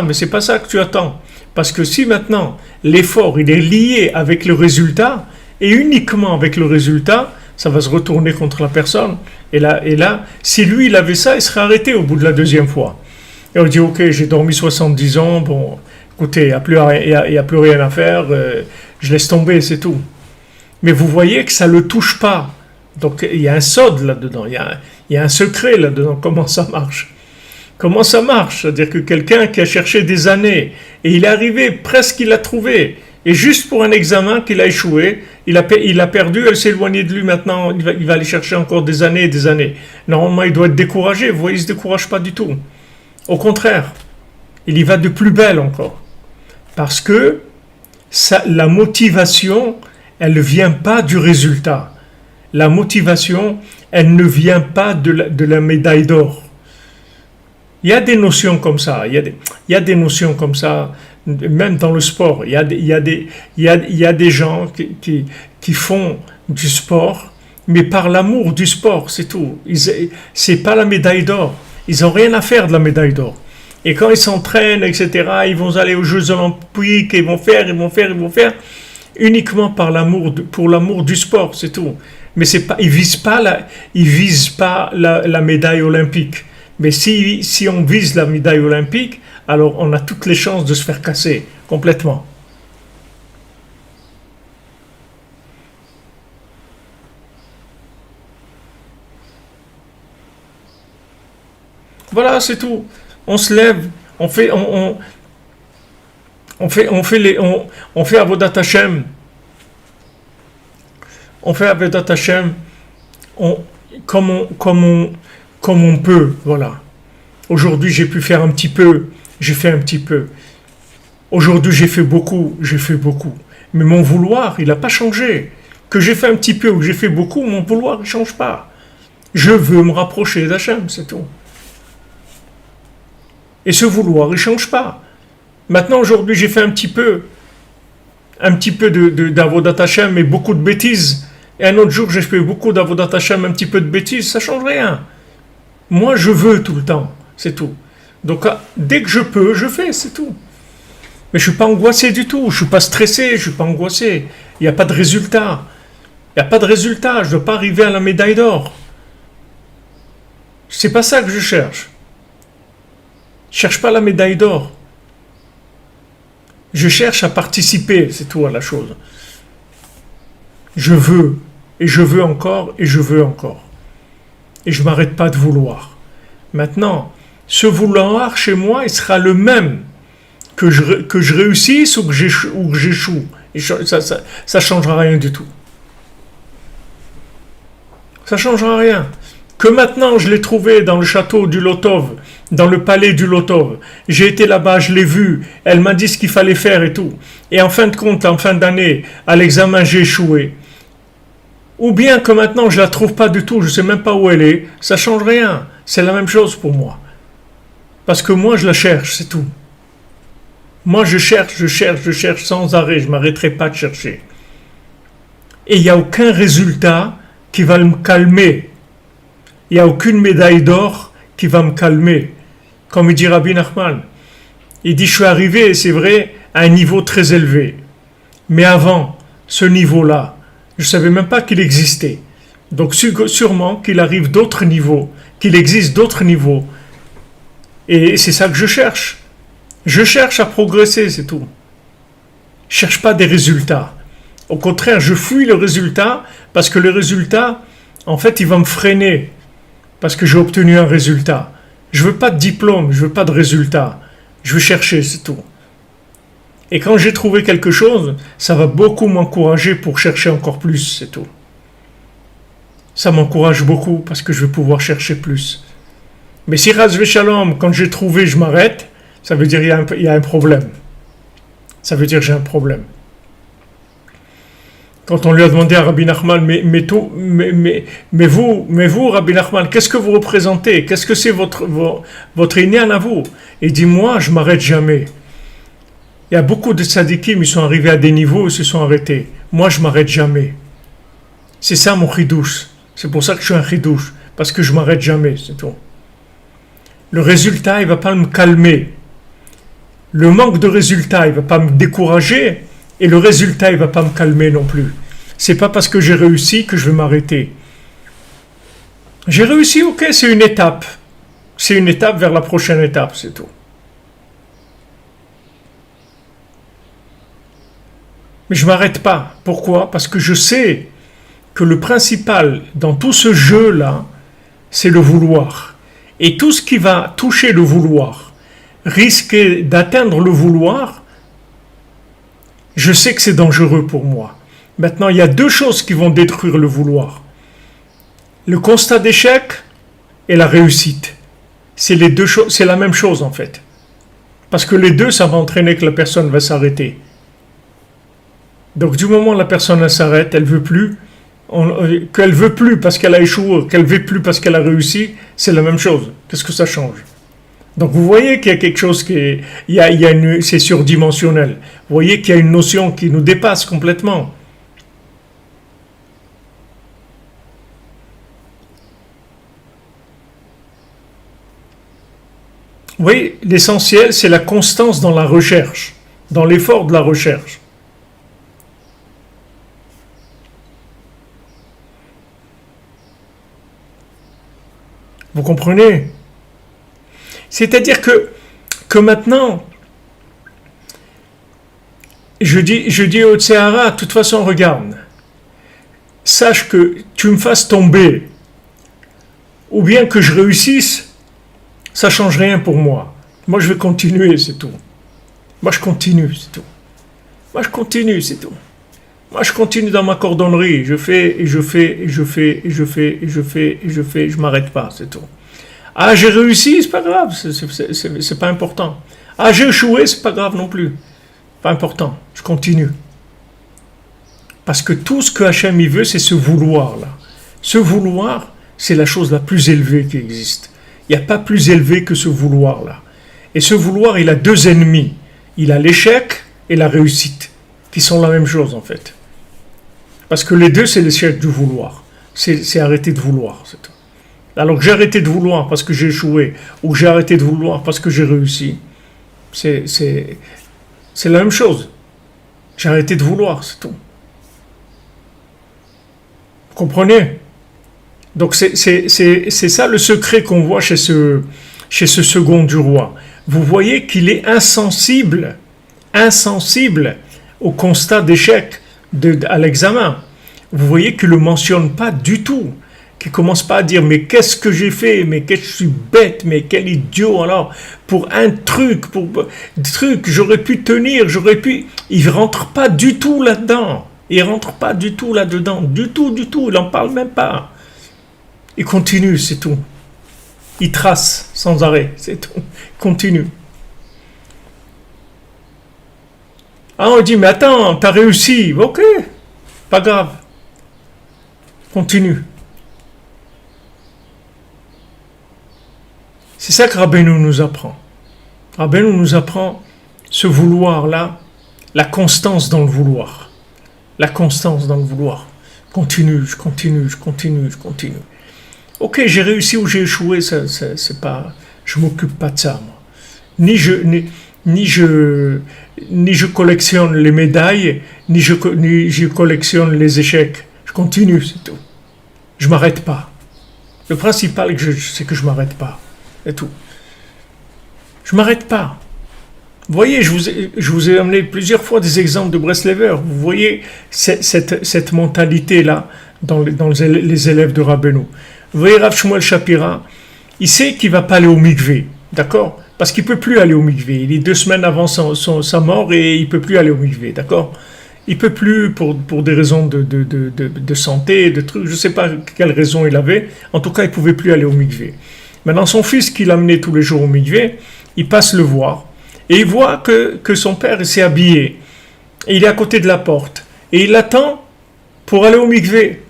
mais c'est pas ça que tu attends. Parce que si maintenant l'effort il est lié avec le résultat, et uniquement avec le résultat, ça va se retourner contre la personne. Et là, si lui il avait ça, il serait arrêté au bout de la 2e fois. Et on dit, ok, j'ai dormi 70 ans, bon, écoutez, il n'y a plus rien à faire, je laisse tomber, c'est tout. Mais vous voyez que ça ne le touche pas. Donc il y a un sod là-dedans, il y a un secret là-dedans, comment ça marche. Comment ça marche? C'est-à-dire que quelqu'un qui a cherché des années, et il est arrivé, presque il l'a trouvé, et juste pour un examen qu'il a échoué, il a perdu, elle s'est éloignée de lui maintenant, il va aller chercher encore des années et des années. Normalement, il doit être découragé, vous voyez, il ne se décourage pas du tout. Au contraire, il y va de plus belle encore. Parce que la motivation, elle ne vient pas du résultat. La motivation, elle ne vient pas de la médaille d'or. Il y a des notions comme ça, il y a des notions comme ça, même dans le sport. Il y a des gens qui font du sport, mais par l'amour du sport, c'est tout. C'est pas la médaille d'or. Ils n'ont rien à faire de la médaille d'or. Et quand ils s'entraînent, etc., ils vont aller aux Jeux Olympiques, ils vont faire, uniquement pour l'amour du sport, c'est tout. Mais ils visent pas la médaille olympique. Mais si on vise la médaille olympique, alors on a toutes les chances de se faire casser complètement. Voilà, c'est tout. On se lève, on fait Avodat Hashem. On fait Avodat Hashem comme on peut, voilà. Aujourd'hui, j'ai pu faire un petit peu, j'ai fait un petit peu. Aujourd'hui, j'ai fait beaucoup. Mais mon vouloir, il n'a pas changé. Que j'ai fait un petit peu ou que j'ai fait beaucoup, mon vouloir, il ne change pas. Je veux me rapprocher d'Hachem, c'est tout. Et ce vouloir, il ne change pas. Maintenant, aujourd'hui, j'ai fait un petit peu d'Avodat Hashem et beaucoup de bêtises. Et un autre jour, j'ai fait beaucoup d'Avodat Hashem, un petit peu de bêtises, ça ne change rien. Moi, je veux tout le temps, c'est tout. Donc, dès que je peux, je fais, c'est tout. Mais je ne suis pas angoissé du tout, je ne suis pas stressé, je ne suis pas angoissé. Il n'y a pas de résultat. Je ne dois pas arriver à la médaille d'or. C'est pas ça que je cherche. Je ne cherche pas la médaille d'or. Je cherche à participer, c'est tout à la chose. Je veux et je veux encore, et je veux encore. Et je ne m'arrête pas de vouloir. Maintenant, ce vouloir chez moi, il sera le même que je réussisse ou que j'échoue. Et ça ne changera rien du tout. Ça ne changera rien. Que maintenant je l'ai trouvé dans le château du Lotov, dans le palais du Lotov. J'ai été là-bas, je l'ai vue, elle m'a dit ce qu'il fallait faire et tout. Et en fin de compte, en fin d'année, à l'examen, j'ai échoué. Ou bien que maintenant je ne la trouve pas du tout, je ne sais même pas où elle est, ça ne change rien. C'est la même chose pour moi. Parce que moi je la cherche, c'est tout. Moi je cherche sans arrêt, je ne m'arrêterai pas de chercher. Et il n'y a aucun résultat qui va me calmer. Il n'y a aucune médaille d'or qui va me calmer. Comme il dit Rabbi Nachman, il dit je suis arrivé, c'est vrai, à un niveau très élevé. Mais avant ce niveau-là, je ne savais même pas qu'il existait. Donc sûrement qu'il arrive d'autres niveaux, qu'il existe d'autres niveaux. Et c'est ça que je cherche. Je cherche à progresser, c'est tout. Je ne cherche pas des résultats. Au contraire, je fuis le résultat parce que le résultat, en fait, il va me freiner. Parce que j'ai obtenu un résultat. Je ne veux pas de diplôme, je ne veux pas de résultat. Je veux chercher, c'est tout. Et quand j'ai trouvé quelque chose, ça va beaucoup m'encourager pour chercher encore plus, c'est tout. Ça m'encourage beaucoup parce que je vais pouvoir chercher plus. Mais si Chas v'Shalom, quand j'ai trouvé, je m'arrête, ça veut dire qu'il y a un problème. Ça veut dire que j'ai un problème. Quand on lui a demandé à Rabbi Nachman, mais vous, Rabbi Nachman, qu'est-ce que vous représentez? Qu'est-ce que c'est votre inyan à vous? Il dit, moi, je ne m'arrête jamais. Il y a beaucoup de tzadikim, ils sont arrivés à des niveaux, ils se sont arrêtés. Moi, je ne m'arrête jamais. C'est ça mon chidouche. C'est pour ça que je suis un chidouche. Parce que je ne m'arrête jamais, c'est tout. Le résultat, il ne va pas me calmer. Le manque de résultat, il ne va pas me décourager. Et le résultat, il ne va pas me calmer non plus. C'est pas parce que j'ai réussi que je vais m'arrêter. J'ai réussi, ok, c'est une étape. C'est une étape vers la prochaine étape, c'est tout. Mais je ne m'arrête pas. Pourquoi? Parce que je sais que le principal dans tout ce jeu-là, c'est le vouloir. Et tout ce qui va toucher le vouloir, risquer d'atteindre le vouloir, je sais que c'est dangereux pour moi. Maintenant, il y a deux choses qui vont détruire le vouloir. Le constat d'échec et la réussite. C'est les deux choses, c'est la même chose en fait. Parce que les deux, ça va entraîner que la personne va s'arrêter. Donc du moment où la personne elle s'arrête, elle veut plus, qu'elle veut plus parce qu'elle a échoué, qu'elle veut plus parce qu'elle a réussi, c'est la même chose. Qu'est-ce que ça change? Donc vous voyez qu'il y a quelque chose c'est surdimensionnel. Vous voyez qu'il y a une notion qui nous dépasse complètement. Oui, l'essentiel, c'est la constance dans la recherche, dans l'effort de la recherche. Vous comprenez? C'est-à-dire que maintenant, je dis au Tsehara, de toute façon, regarde, sache que tu me fasses tomber, ou bien que je réussisse, ça ne change rien pour moi. Moi, je vais continuer, c'est tout. Moi, je continue, c'est tout. Moi, je continue, c'est tout. Moi, je continue dans ma cordonnerie. Je fais, et je fais, et je fais, et je fais, et je fais, et je fais, je ne m'arrête pas, c'est tout. Ah, j'ai réussi, c'est pas grave, c'est pas important. Ah, j'ai échoué, c'est pas grave non plus. Pas important, je continue. Parce que tout ce que Hachem y veut, c'est ce vouloir-là. Ce vouloir, c'est la chose la plus élevée qui existe. Il n'y a pas plus élevé que ce vouloir-là. Et ce vouloir, il a deux ennemis. Il a l'échec et la réussite, qui sont la même chose en fait. Parce que les deux, c'est l'échec du vouloir. C'est arrêter de vouloir, c'est tout. Alors que j'ai arrêté de vouloir parce que j'ai échoué, ou j'ai arrêté de vouloir parce que j'ai réussi, c'est la même chose. J'ai arrêté de vouloir, c'est tout. Vous comprenez? Donc c'est ça le secret qu'on voit chez ce second du roi. Vous voyez qu'il est insensible au constat d'échec à l'examen. vous voyez qu'il ne le mentionne pas du tout. Qu'il ne commence pas à dire, mais qu'est-ce que j'ai fait, mais que je suis bête, mais quel idiot, alors, pour un truc, j'aurais pu tenir, il ne rentre pas du tout là-dedans. Il ne rentre pas du tout là-dedans, du tout, il n'en parle même pas. Il continue, c'est tout. Il trace sans arrêt, c'est tout. Il continue. Ah, on dit, mais attends, t'as réussi. Ok, pas grave. Continue. C'est ça que Rabbeinu nous apprend. Rabbeinu nous apprend ce vouloir-là, la constance dans le vouloir. La constance dans le vouloir. Continue, je continue. Ok, j'ai réussi ou j'ai échoué, c'est pas, je m'occupe pas de ça, moi. Ni je collectionne les médailles, ni je collectionne les échecs. Je continue, c'est tout. Je m'arrête pas. Le principal, c'est que je m'arrête pas. C'est tout. Je m'arrête pas. Vous voyez, je vous ai amené plusieurs fois des exemples de Breslever. Vous voyez cette mentalité-là dans les élèves de Rabbeinu. Vous voyez Rav Shmuel Shapira, il sait qu'il ne va pas aller au mikvé, d'accord? Parce qu'il ne peut plus aller au mikvé. Il est 2 semaines avant sa mort et il ne peut plus aller au mikvé, d'accord? Il ne peut plus pour des raisons de santé, de trucs, je ne sais pas quelle raison il avait. En tout cas, il ne pouvait plus aller au mikvé. Maintenant, son fils qui l'amenait tous les jours au mikvé, il passe le voir et il voit que son père s'est habillé. Et il est à côté de la porte et il l'attend pour aller au mikvé.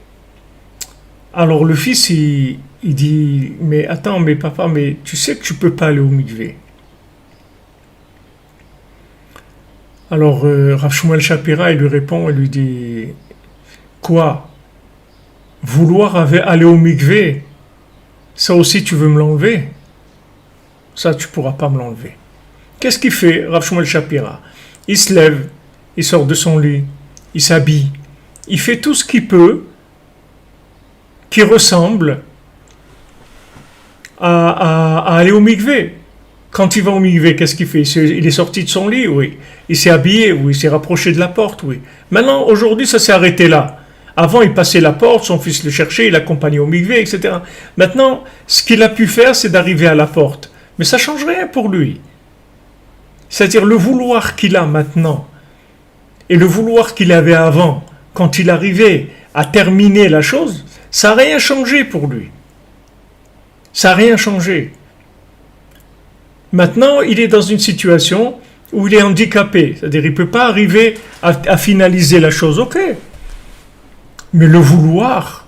Alors le fils, il dit, mais attends, mais papa, mais tu sais que tu ne peux pas aller au mikvé. Alors Rav Shmuel Shapira, il lui répond, il lui dit, quoi? Vouloir aller au mikvé, ça aussi tu veux me l'enlever? Ça tu ne pourras pas me l'enlever. Qu'est-ce qu'il fait, Rav Shmuel Shapira? Il se lève, il sort de son lit, il s'habille, il fait tout ce qu'il peut qui ressemble à aller au mikvé. Quand il va au mikvé, qu'est-ce qu'il fait? Il est sorti de son lit, oui. Il s'est habillé, oui. Il s'est rapproché de la porte, oui. Maintenant, aujourd'hui, ça s'est arrêté là. Avant, il passait la porte, son fils le cherchait, il l'accompagnait au mikvé, etc. Maintenant, ce qu'il a pu faire, c'est d'arriver à la porte. Mais ça ne change rien pour lui. C'est-à-dire le vouloir qu'il a maintenant et le vouloir qu'il avait avant, quand il arrivait à terminer la chose, ça n'a rien changé pour lui. Ça n'a rien changé. Maintenant, il est dans une situation où il est handicapé. C'est-à-dire, il ne peut pas arriver à finaliser la chose. Ok. Mais le vouloir,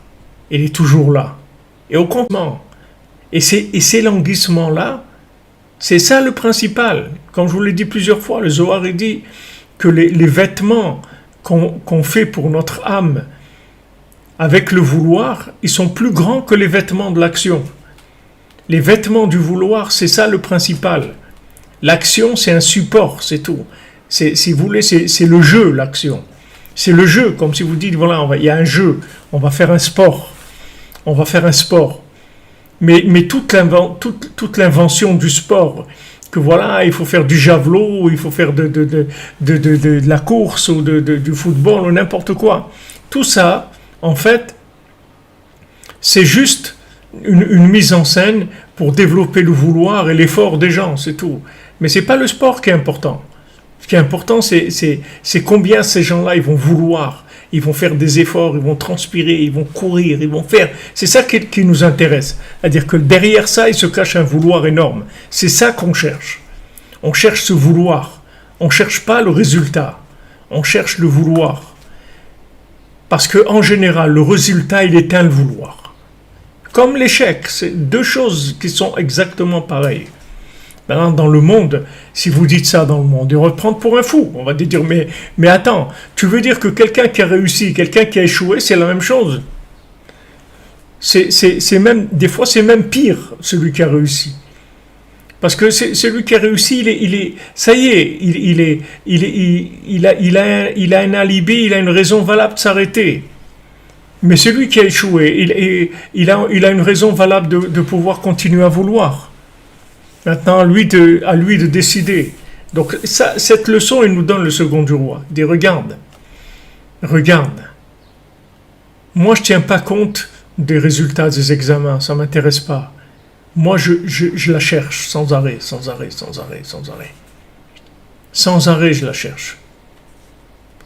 il est toujours là. Et au contraire. Et ces languissements-là, c'est ça le principal. Comme je vous l'ai dit plusieurs fois, le Zohar il dit que les vêtements qu'on fait pour notre âme avec le vouloir, ils sont plus grands que les vêtements de l'action. Les vêtements du vouloir, c'est ça le principal. L'action, c'est un support, c'est tout. Si vous voulez, c'est le jeu, l'action. C'est le jeu, comme si vous dites, voilà, il y a un jeu, on va faire un sport. On va faire un sport. Mais toute l'invention du sport, que voilà, il faut faire du javelot, il faut faire de la course, ou du football, ou n'importe quoi. Tout ça, en fait, c'est juste une mise en scène pour développer le vouloir et l'effort des gens, c'est tout. Mais c'est pas le sport qui est important. Ce qui est important, c'est combien ces gens-là, ils vont vouloir, ils vont faire des efforts, ils vont transpirer, ils vont courir, ils vont faire. C'est ça qui nous intéresse. C'est-à-dire que derrière ça, il se cache un vouloir énorme. C'est ça qu'on cherche. On cherche ce vouloir. On ne cherche pas le résultat. On cherche le vouloir. Parce qu'en général, le résultat, il éteint le vouloir. Comme l'échec, c'est 2 choses qui sont exactement pareilles. Maintenant, dans le monde, si vous dites ça dans le monde, ils vont te prendre pour un fou. On va te dire, mais attends, tu veux dire que quelqu'un qui a réussi, quelqu'un qui a échoué, c'est la même chose? C'est même, des fois, c'est même pire, celui qui a réussi. Parce que celui qui a réussi, ça y est, il a un alibi, il a une raison valable de s'arrêter. Mais celui qui a échoué, il a une raison valable de pouvoir continuer à vouloir. Maintenant, à lui de décider. Donc, cette leçon, il nous donne le second du roi. Il dit, regarde. Moi, je ne tiens pas compte des résultats des examens, ça ne m'intéresse pas. Moi, je la cherche sans arrêt, sans arrêt, sans arrêt, sans arrêt. Sans arrêt, je la cherche.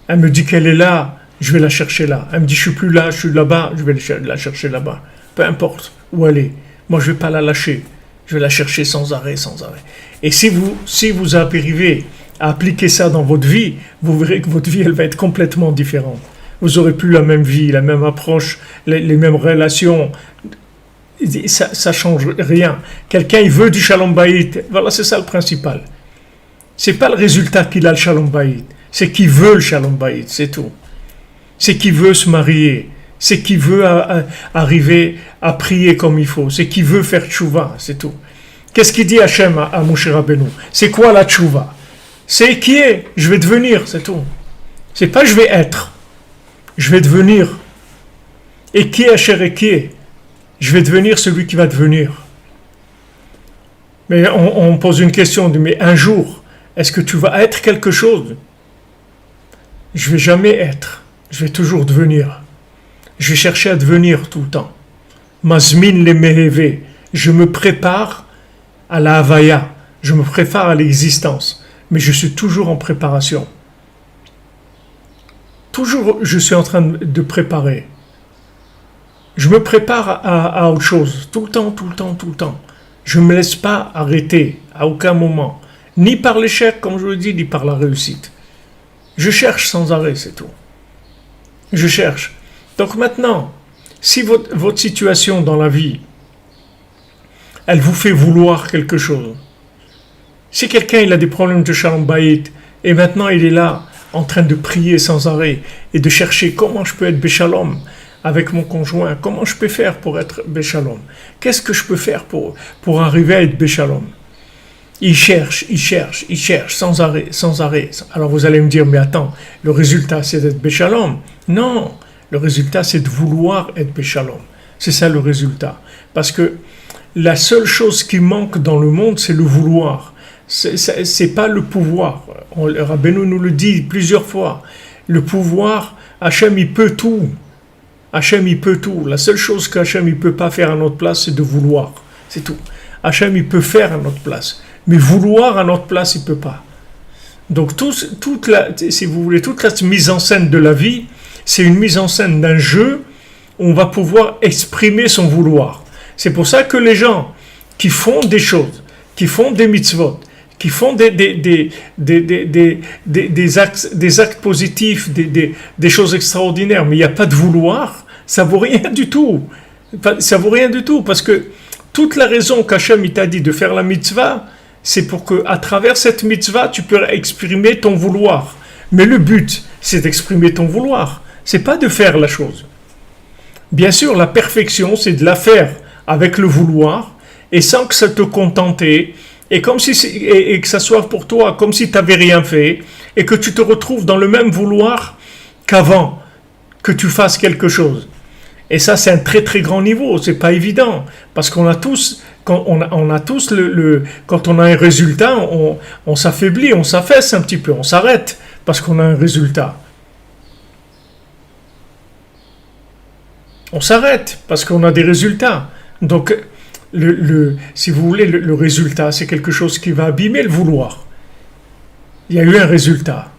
Elle me dit qu'elle est là, je vais la chercher là. Elle me dit, je suis plus là, je suis là-bas, je vais la chercher là-bas. Peu importe où elle est. Moi, je ne vais pas la lâcher. Je vais la chercher sans arrêt, sans arrêt. Et si vous arrivez à appliquer ça dans votre vie, vous verrez que votre vie, elle va être complètement différente. Vous n'aurez plus la même vie, la même approche, les mêmes relations. Ça ne change rien. Quelqu'un, il veut du shalom bayit. Voilà, c'est ça le principal. Ce n'est pas le résultat qu'il a le shalom bayit. C'est qu'il veut le shalom bayit, c'est tout. C'est qu'il veut se marier. C'est qu'il veut arriver à prier comme il faut. C'est qu'il veut faire tchouva, c'est tout. Qu'est-ce qu'il dit Hachem à Moshe Rabbeinu? C'est quoi la tchouva? C'est qui est? Je vais devenir, c'est tout. C'est pas je vais être. Je vais devenir. Et qui est Asher et qui est? Je vais devenir celui qui va devenir. Mais on pose une question, mais un jour, est-ce que tu vas être quelque chose? Je vais jamais être. Je vais toujours devenir. Je vais chercher à devenir tout le temps. Mazmin le meheve. Je me prépare à la havaya. Je me prépare à l'existence. Mais je suis toujours en préparation. Toujours, je suis en train de préparer. Je me prépare à autre chose. Tout le temps, tout le temps, tout le temps. Je ne me laisse pas arrêter à aucun moment. Ni par l'échec, comme je le dis, ni par la réussite. Je cherche sans arrêt, c'est tout. Je cherche. Donc maintenant, si votre situation dans la vie, elle vous fait vouloir quelque chose. Si quelqu'un il a des problèmes de shalom bayit, et maintenant il est là, en train de prier sans arrêt, et de chercher comment je peux être béchalom avec mon conjoint, comment je peux faire pour être béchalom, qu'est-ce que je peux faire pour arriver à être béchalom. Il cherche, sans arrêt, sans arrêt. Alors vous allez me dire, mais attends, le résultat c'est d'être béchalom. Non, le résultat c'est de vouloir être béchalom. C'est ça le résultat. Parce que la seule chose qui manque dans le monde, c'est le vouloir. C'est pas le pouvoir. Rabbeinu nous le dit plusieurs fois. Le pouvoir, Hachem il peut tout. Hachem il peut tout. La seule chose qu'Hachem il peut pas faire à notre place, c'est de vouloir. C'est tout. Hachem il peut faire à notre place. Mais vouloir à notre place, il ne peut pas. Donc, si vous voulez, toute la mise en scène de la vie, c'est une mise en scène d'un jeu où on va pouvoir exprimer son vouloir. C'est pour ça que les gens qui font des choses, qui font des mitzvot, qui font des actes positifs, des choses extraordinaires, mais il n'y a pas de vouloir, ça ne vaut rien du tout. Ça ne vaut rien du tout, parce que toute la raison qu'Hachem t'a dit de faire la mitzvah, c'est pour qu'à travers cette mitzvah, tu peux exprimer ton vouloir. Mais le but, c'est d'exprimer ton vouloir. C'est pas de faire la chose. Bien sûr, la perfection, c'est de la faire avec le vouloir, et sans que ça te contente, et que ça soit pour toi comme si tu n'avais rien fait, et que tu te retrouves dans le même vouloir qu'avant que tu fasses quelque chose. Et ça, c'est un très très grand niveau, c'est pas évident, parce qu'on a tous, quand on a un résultat, on s'affaiblit, on s'affaisse un petit peu, on s'arrête, parce qu'on a un résultat. On s'arrête, parce qu'on a des résultats. Donc, si vous voulez, le résultat, c'est quelque chose qui va abîmer le vouloir. Il y a eu un résultat,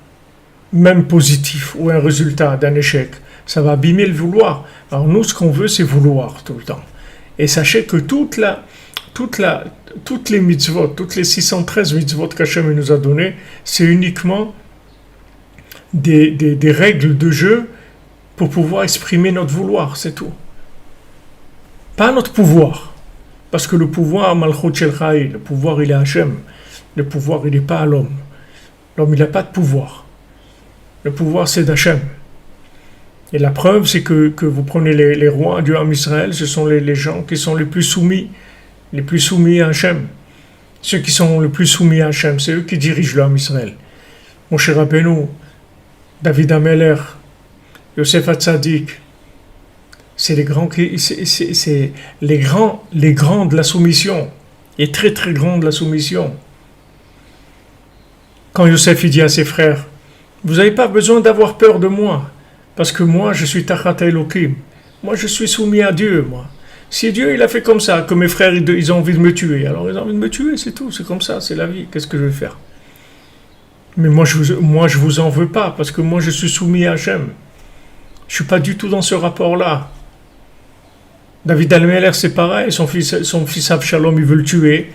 même positif, ou un résultat d'un échec. Ça va abîmer le vouloir. Alors nous, ce qu'on veut, c'est vouloir tout le temps. Et sachez que toutes les mitzvot, toutes les 613 mitzvot qu'Hachem nous a données, c'est uniquement des règles de jeu pour pouvoir exprimer notre vouloir, c'est tout. Pas notre pouvoir. Parce que le pouvoir, Malchut Shel Chai, le pouvoir, il est Hachem. Le pouvoir, il n'est pas à l'homme. L'homme, il n'a pas de pouvoir. Le pouvoir, c'est d'Hachem. Et la preuve, c'est que vous prenez les rois du Ham Israël, ce sont les gens qui sont les plus soumis à Hachem. Ceux qui sont le plus soumis à Hachem, c'est eux qui dirigent le Ham Israël. Moshe Rabbeinu, David HaMelech, Yosef HaTzadik, c'est les grands de la soumission, et très très grands de la soumission. Quand Yosef dit à ses frères, vous n'avez pas besoin d'avoir peur de moi, parce que moi je suis Tachat Elokim, Moi, je suis soumis à Dieu, moi. Si Dieu, il a fait comme ça, que mes frères, ils ont envie de me tuer, alors ils ont envie de me tuer, c'est tout, c'est comme ça, c'est la vie. Qu'est-ce que je vais faire? Mais je vous en veux pas, parce que moi, je suis soumis à Hachem. Je suis pas du tout dans ce rapport-là. David Al-Meler, c'est pareil, son fils Avshalom, il veut le tuer.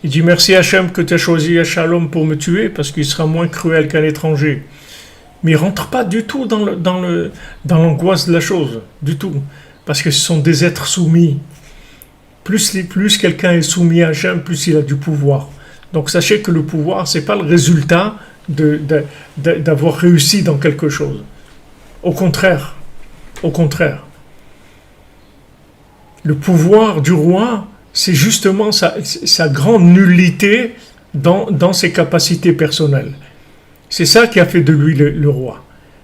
Il dit merci Hachem que tu as choisi Avshalom pour me tuer, parce qu'il sera moins cruel qu'un étranger. Mais il rentre pas du tout dans l'angoisse de la chose, du tout. Parce que ce sont des êtres soumis. Plus quelqu'un est soumis à Hachem, plus il a du pouvoir. Donc sachez que le pouvoir, c'est pas le résultat d'avoir réussi dans quelque chose. Au contraire. Le pouvoir du roi, c'est justement sa grande nullité dans ses capacités personnelles. C'est ça qui a fait de lui le roi.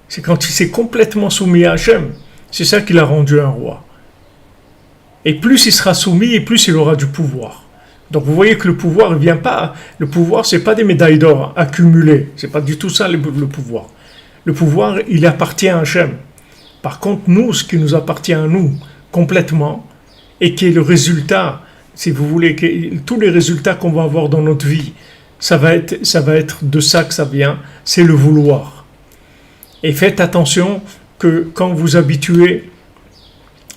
C'est quand il s'est complètement soumis à Hachem, c'est ça qui l'a rendu un roi. Et plus il sera soumis, et plus il aura du pouvoir. Donc vous voyez que le pouvoir, il vient pas. Le pouvoir, c'est pas des médailles d'or accumulées. C'est pas du tout ça le pouvoir. Le pouvoir, il appartient à Hachem. Par contre, nous, ce qui nous appartient à nous complètement, et qui est le résultat, si vous voulez, tous les résultats qu'on va avoir dans notre vie, ça va être de ça que ça vient, c'est le vouloir. Et faites attention que quand vous habituez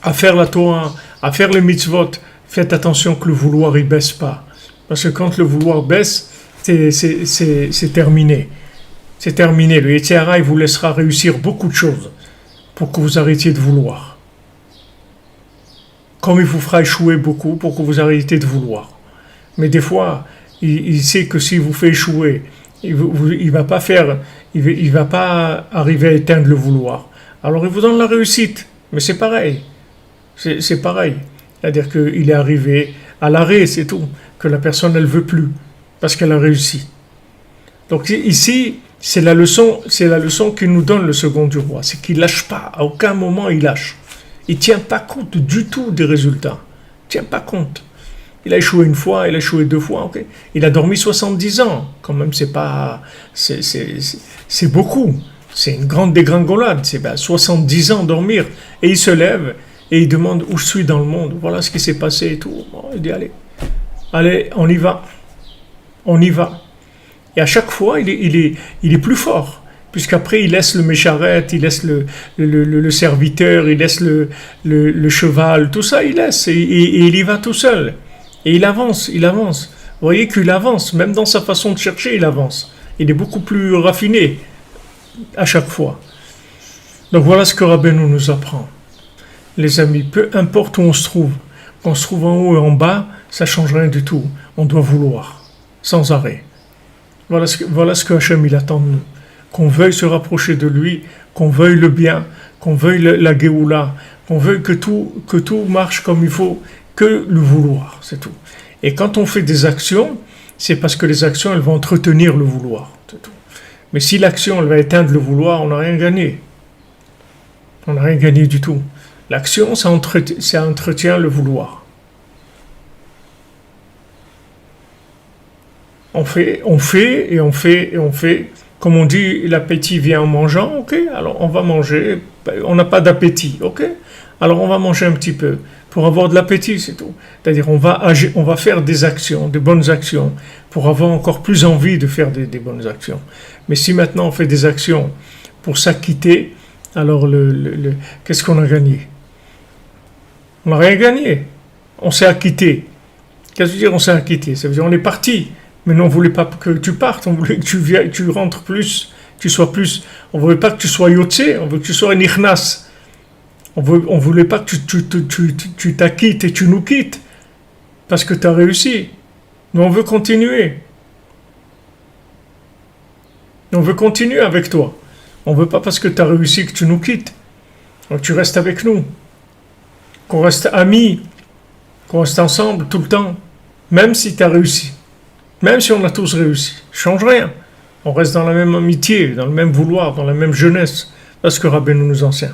à faire la Torah, à faire les mitzvot, faites attention que le vouloir ne baisse pas. Parce que quand le vouloir baisse, c'est terminé. C'est terminé. Le Yetzer Hara, il vous laissera réussir beaucoup de choses pour que vous arrêtiez de vouloir. Comme il vous fera échouer beaucoup pour que vous arrêtiez de vouloir. Mais des fois, il sait que s'il vous fait échouer, il va pas arriver à éteindre le vouloir. Alors il vous donne la réussite. Mais c'est pareil. C'est pareil. C'est-à-dire qu'il est arrivé à l'arrêt, c'est tout. Que la personne, elle veut plus. Parce qu'elle a réussi. Donc ici, c'est la leçon qu'il nous donne le second du roi. C'est qu'il lâche pas. À aucun moment, il lâche. Il ne tient pas compte du tout des résultats. Il ne tient pas compte. Il a échoué une fois, il a échoué 2 fois. Okay. Il a dormi 70 ans. Quand même, c'est beaucoup. C'est une grande dégringolade. C'est 70 ans dormir. Et il se lève et il demande où je suis dans le monde. Voilà ce qui s'est passé et tout. Bon, il dit allez, on y va. On y va. Et à chaque fois, il est plus fort. Puisqu'après, il laisse le mécharet, il laisse le serviteur, il laisse le cheval, tout ça, il laisse. Et il y va tout seul. Et il avance. Vous voyez qu'il avance. Même dans sa façon de chercher, il avance. Il est beaucoup plus raffiné à chaque fois. Donc voilà ce que Rabbeinu nous apprend. Les amis, peu importe où on se trouve, qu'on se trouve en haut et en bas, ça ne change rien du tout. On doit vouloir, sans arrêt. Voilà ce que Hachem il attend de nous. Qu'on veuille se rapprocher de lui, qu'on veuille le bien, qu'on veuille la Géoula, qu'on veuille que tout marche comme il faut, que le vouloir, c'est tout. Et quand on fait des actions, c'est parce que les actions, elles vont entretenir le vouloir, c'est tout. Mais si l'action, elle va éteindre le vouloir, on n'a rien gagné. On n'a rien gagné du tout. L'action, ça entretient le vouloir. On fait. Comme on dit, l'appétit vient en mangeant, ok, alors on va manger, on n'a pas d'appétit, ok, alors on va manger un petit peu, pour avoir de l'appétit, c'est tout. C'est-à-dire, on va faire des actions, des bonnes actions, pour avoir encore plus envie de faire des bonnes actions. Mais si maintenant on fait des actions pour s'acquitter, alors qu'est-ce qu'on a gagné? On n'a rien gagné, on s'est acquitté. Qu'est-ce que ça veut dire on s'est acquitté? Ça veut dire on est parti. Mais nous, on ne voulait pas que tu partes, on voulait que tu rentres plus, tu sois plus. On ne voulait pas que tu sois yotse, on veut que tu sois un ichnas. On ne voulait pas que tu t'acquittes et tu nous quittes, parce que tu as réussi. Mais on veut continuer. On veut continuer avec toi. On ne veut pas parce que tu as réussi que tu nous quittes. Donc tu restes avec nous. Qu'on reste amis, qu'on reste ensemble tout le temps, même si tu as réussi. Même si on a tous réussi, change rien. On reste dans la même amitié, dans le même vouloir, dans la même jeunesse. C'est ce que Rabbeinu nous enseigne.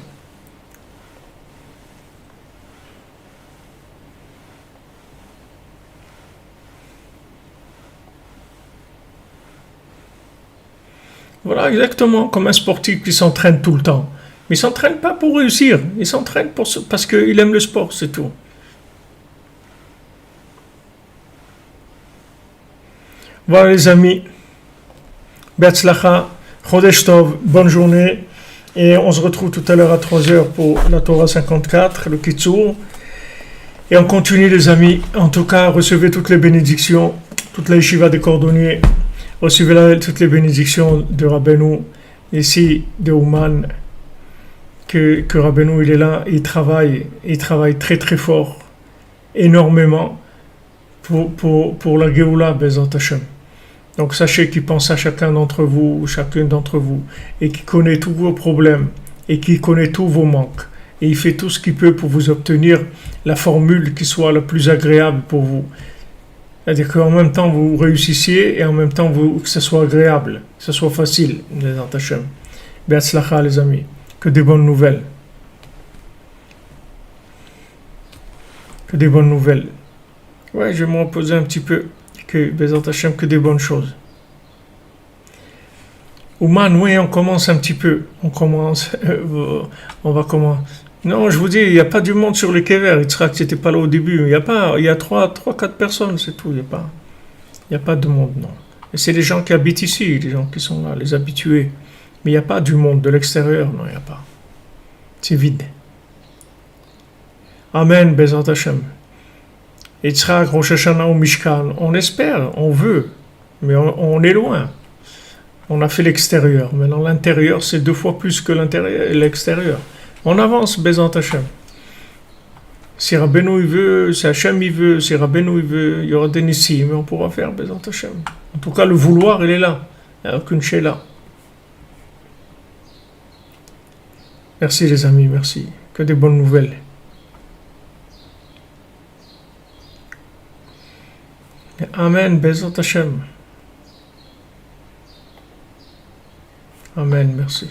Voilà, exactement, comme un sportif qui s'entraîne tout le temps. Mais il s'entraîne pas pour réussir. Il s'entraîne parce qu'il aime le sport, c'est tout. Voilà les amis. Be'atzlacha, Chodesh Tov, bonne journée. Et on se retrouve tout à l'heure à 3h pour la Torah 54, le Kitsour. Et on continue les amis. En tout cas, recevez toutes les bénédictions, toute la yeshiva des cordonniers. Recevez toutes les bénédictions de Rabbeinu, ici, de Ouman. Que Rabbeinu, il est là, il travaille très très fort, énormément, pour la Géoula, Bezat Hashem. Donc sachez qu'il pense à chacun d'entre vous, chacune d'entre vous, et qu'il connaît tous vos problèmes, et qu'il connaît tous vos manques, et il fait tout ce qu'il peut pour vous obtenir la formule qui soit la plus agréable pour vous. C'est-à-dire qu'en même temps vous réussissiez, et en même temps que ce soit agréable, que ce soit facile, Bezat Hashem. Be'atzlacha les amis, que des bonnes nouvelles. Que des bonnes nouvelles. Ouais, je vais me reposer un petit peu. Que Bezat Hashem, que des bonnes choses. Ouman, oui, on commence un petit peu. On va commencer. Non, je vous dis, il n'y a pas du monde sur les Kever. Yitzhak, c'était pas là au début. Il y a 3-4 personnes, c'est tout. Il n'y a pas de monde, non. Et c'est les gens qui habitent ici, les gens qui sont là, les habitués. Mais il n'y a pas du monde de l'extérieur, non, il n'y a pas. C'est vide. Amen, Bezat Hashem. Yitzhak, Rosh Hashanah au Mishkan, on espère, on veut, mais on est loin. On a fait l'extérieur. Maintenant, l'intérieur, c'est 2 fois plus que l'extérieur. On avance, Bezat Hashem. Si Rabbeinu il veut, si Hashem il veut, si Rabbeinu il veut, il y aura des nissim, mais on pourra faire Bezat Hashem. En tout cas, le vouloir, il est là. Il n'y a aucune chéla. Merci les amis, merci. Que des bonnes nouvelles. Amen, Bezat Hashem. Amen, merci.